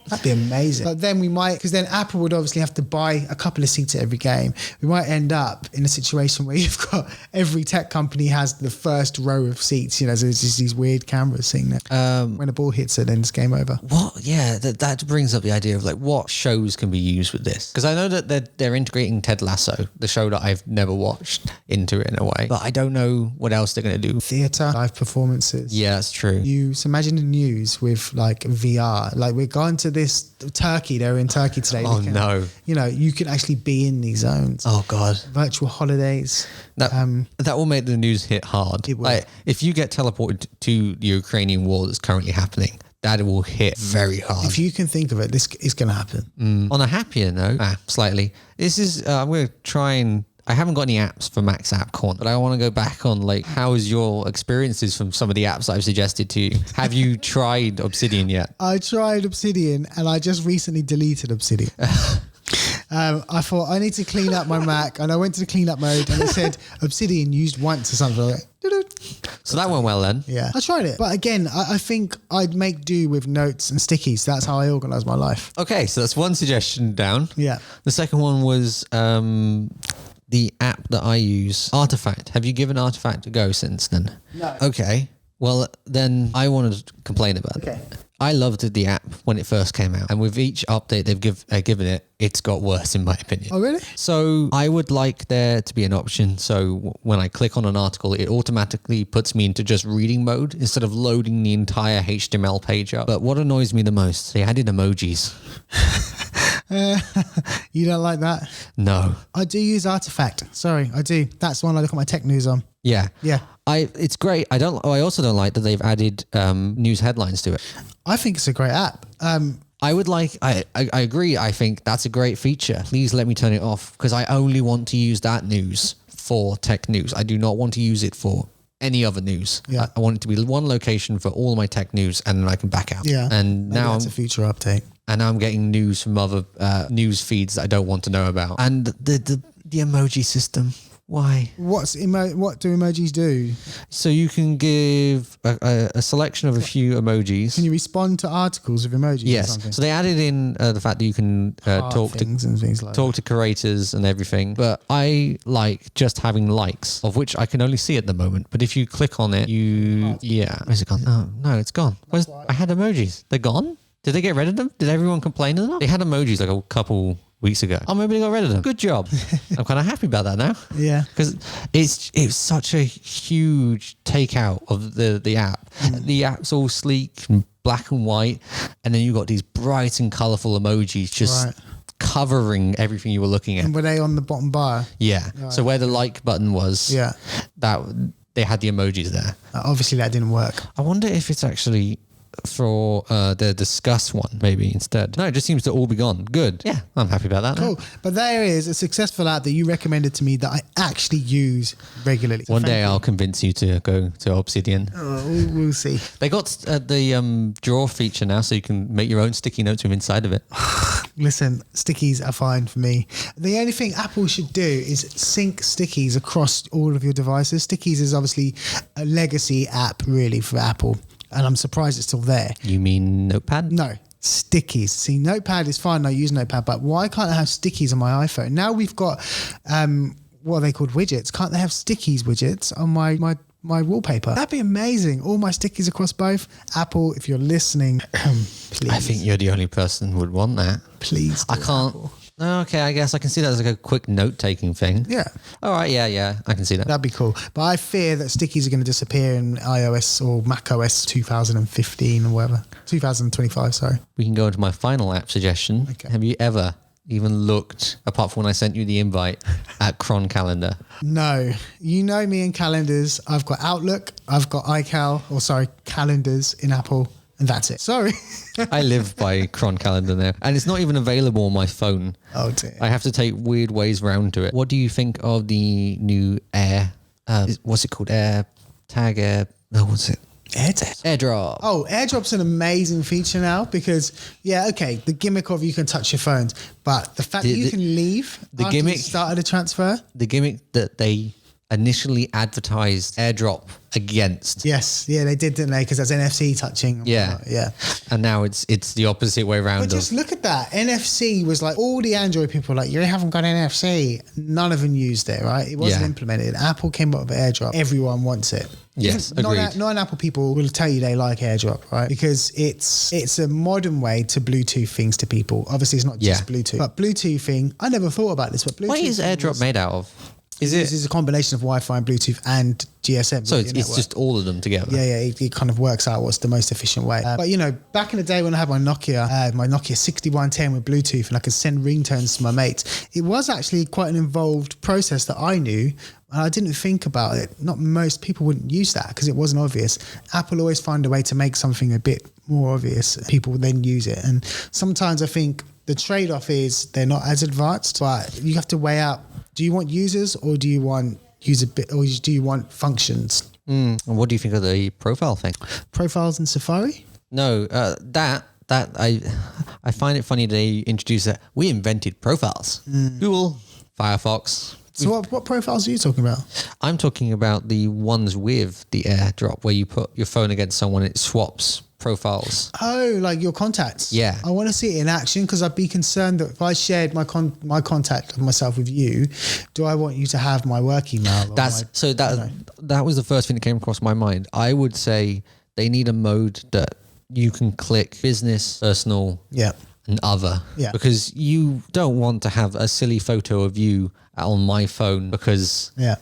That'd be amazing. But then we might, because then Apple would obviously have to buy a couple of seats at every game. We might end up in a situation where you've got every tech company has the first row of seats. So there's just these weird cameras sitting there. When a ball hits it, then it's game over. What? Yeah, that brings up the idea of like what shows can be used with this. Because I know that they're integrating Ted Lasso, the show that I've never watched, into it in a way. But I don't know what else they're going to do. Theatre, live performances. Yeah, that's true. Imagine the news with like VR. Like we're going to this Turkey. They were in Turkey today. Oh, no. You can actually be in these zones. Oh, God. Virtual holidays. That will make the news hit hard. It will. Like, if you get teleported to the Ukrainian war that's currently happening, that will hit very hard. If you can think of it, this is going to happen. On a happier note, slightly, this is, I'm going to try and, I haven't got any apps for Max App Corn, but I want to go back on, like, how is your experiences from some of the apps I've suggested to you? Have you tried Obsidian yet? I tried Obsidian and I just recently deleted Obsidian. I thought I need to clean up my Mac, and I went to the cleanup mode and it said Obsidian used once or something like that. So that went well then. Yeah, I tried it. But again, I think I'd make do with notes and stickies. That's how I organise my life. Okay, so that's one suggestion down. Yeah. The second one was the app that I use, Artifact. Have you given Artifact a go since then? No. Okay. Well, then I wanted to complain about it. I loved the app when it first came out, and with each update they've given it, it's got worse in my opinion. Oh, really? So I would like there to be an option so when I click on an article, it automatically puts me into just reading mode instead of loading the entire HTML page up. But what annoys me the most, they added emojis. You don't like that? No. I do use Artifact. Sorry, I do. That's the one I look at my tech news on. Yeah. Yeah. It's great. I also don't like that they've added news headlines to it. I think it's a great app. I would like, I agree. I think that's a great feature. Please let me turn it off because I only want to use that news for tech news. I do not want to use it for any other news. Yeah. I want it to be one location for all my tech news and then I can back out. Yeah. And Maybe now that's a future update. And now I'm getting news from other news feeds that I don't want to know about. And the emoji system. Why? What do emojis do? So you can give a selection of a few emojis. Can you respond to articles with emojis? Yes. Or something? So they added in the fact that you can talk to curators and everything. But I like just having likes, of which I can only see at the moment. But if you click on it, where's it gone? Oh, no, it's gone. I had emojis. They're gone. Did they get rid of them? Did everyone complain of them? They had emojis like a couple weeks ago. Oh, maybe they got rid of them. Good job. I'm kind of happy about that now. Yeah. Because it's such a huge takeout of the app. The app's all sleek and black and white. And then you've got these bright and colourful emojis just covering everything you were looking at. And were they on the bottom bar? Yeah. Right. So where the like button was, that they had the emojis there. Obviously that didn't work. I wonder if it's actually for the discuss one maybe instead. No, it just seems to all be gone. Good. Yeah, I'm happy about that. Cool. But there is a successful app that you recommended to me that I actually use regularly. So one day I'll convince you to go to Obsidian. Oh, we'll see. They got the draw feature now, so you can make your own sticky notes from inside of it. Listen, stickies are fine for me. The only thing Apple should do is sync stickies across all of your devices. Stickies is obviously a legacy app really for Apple. And I'm surprised it's still there. You mean Notepad? No, stickies. See, Notepad is fine. I use Notepad, but why can't I have stickies on my iPhone? Now we've got, what are they called, widgets. Can't they have stickies widgets on my wallpaper? That'd be amazing. All my stickies across both. Apple, if you're listening, please. I think you're the only person who would want that. Please. I can't. Apple. Okay, I guess I can see that as like a quick note-taking thing. Yeah. All right, yeah, I can see that. That'd be cool. But I fear that stickies are going to disappear in iOS or macOS 2015 or whatever. 2025, sorry. We can go into my final app suggestion. Okay. Have you ever even looked, apart from when I sent you the invite, at Cron Calendar? No. You know me in calendars. I've got Outlook. I've got calendars in Apple. And that's it. Sorry. I live by Cron Calendar now. And it's not even available on my phone. Oh dear. I have to take weird ways round to it. What do you think of the new what's it called? What's it? AirDrop. Oh, AirDrop's an amazing feature now because, the gimmick of you can touch your phones. But the fact that you can leave after you started a transfer. The gimmick that they initially advertised AirDrop against. Yes, they did, didn't they? Because that's NFC touching. Yeah. And now it's the opposite way around. But just look at that. NFC was like all the Android people were like, you haven't got NFC. None of them used it, right? It wasn't implemented. Apple came up with AirDrop. Everyone wants it. Yes, agreed. Non-Apple people will tell you they like AirDrop, right? Because it's a modern way to Bluetooth things to people. Obviously, it's not just Bluetooth. But Bluetooth thing, I never thought about this, but Bluetooth. What is AirDrop made out of? Is This it? is a combination of Wi-Fi and Bluetooth and GSM. So radio it's network. just all of them together. Yeah, it kind of works out what's the most efficient way. But you know, back in the day when I had my Nokia 6110 with Bluetooth, and I could send ringtones to my mates, it was actually quite an involved process that I knew, and I didn't think about it. Not most people wouldn't use that because it wasn't obvious. Apple always find a way to make something a bit more obvious. People then use it, and sometimes I think the trade-off is they're not as advanced, but you have to weigh out: do you want users, or do you want or do you want functions? And what do you think of the profile thing? Profiles in Safari? No, that I find it funny they introduced that. We invented profiles. Google, Firefox. So what profiles are you talking about? I'm talking about the ones with the AirDrop where you put your phone against someone, it swaps profiles. Oh, like your contacts. Yeah. I want to see it in action because I'd be concerned that if I shared my contact of myself with you, do I want you to have my work email? That was the first thing that came across my mind. I would say they need a mode that you can click business, personal, Yeah. and other. Yeah. Because you don't want to have a silly photo of you on my phone because Yeah.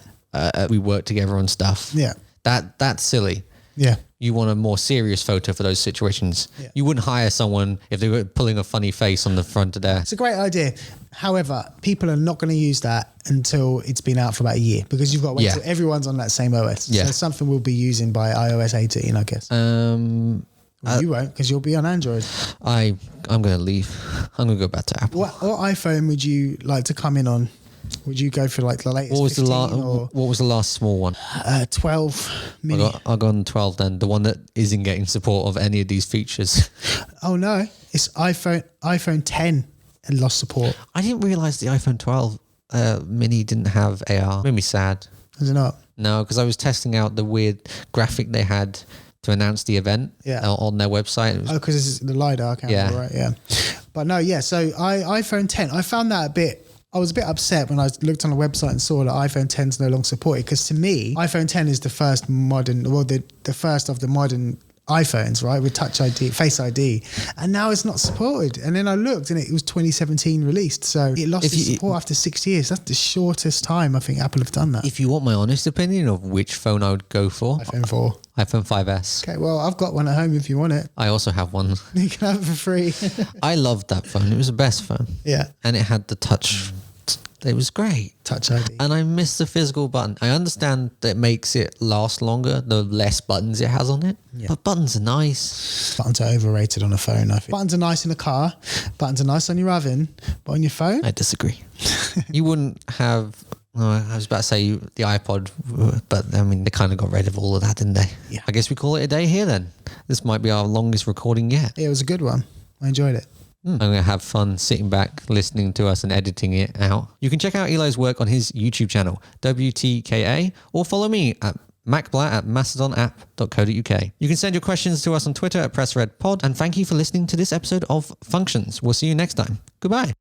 we work together on stuff. Yeah. That's silly. Yeah. You want a more serious photo for those situations. Yeah. You wouldn't hire someone if they were pulling a funny face on the front of their... It's a great idea. However, people are not going to use that until it's been out for about a year because you've got to wait Yeah. till everyone's on that same OS. Yeah. So it's something we'll be using by iOS 18, I guess. You won't because you'll be on Android. I'm going to leave. I'm going to go back to Apple. What iPhone would you like to come in on? Would you go for like the latest? What was 15 what was the last small one? 12 mini? I got on 12 then, the one that isn't getting support of any of these features. Oh no, it's iPhone 10 and lost support. I didn't realize the iPhone 12 mini didn't have AR. Made me sad. Is it not? No, because I was testing out the weird graphic they had to announce the event on their website. It was, because it's the LiDAR camera, right? Yeah. But no, yeah. So iPhone 10, I found that I was a bit upset when I looked on the website and saw that iPhone 10 is no longer supported because to me, iPhone 10 is the first the first of the modern iPhones, right, with Touch ID, Face ID, and now it's not supported. And then I looked and it was 2017 released, so it lost its support after 6 years. That's the shortest time I think Apple have done that. If you want my honest opinion of which phone I would go for, iPhone 4. iPhone 5S. Okay, well, I've got one at home if you want it. I also have one. You can have it for free. I loved that phone. It was the best phone. Yeah. And it had the touch. It was great. Touch ID. And I miss the physical button. I understand that it makes it last longer, the less buttons it has on it. Yeah. But buttons are nice. Buttons are overrated on a phone, I think. Buttons are nice in a car. Buttons are nice on your oven. But on your phone? I disagree. You wouldn't have... I was about to say the iPod, but I mean, they kind of got rid of all of that, didn't they? Yeah. I guess we call it a day here then. This might be our longest recording yet. Yeah, it was a good one. I enjoyed it. I'm going to have fun sitting back, listening to us and editing it out. You can check out Eli's work on his YouTube channel, WTKA, or follow me at MacBlatt at mastodonapp.co.uk. You can send your questions to us on Twitter at PressRedPod, and thank you for listening to this episode of Functions. We'll see you next time. Goodbye.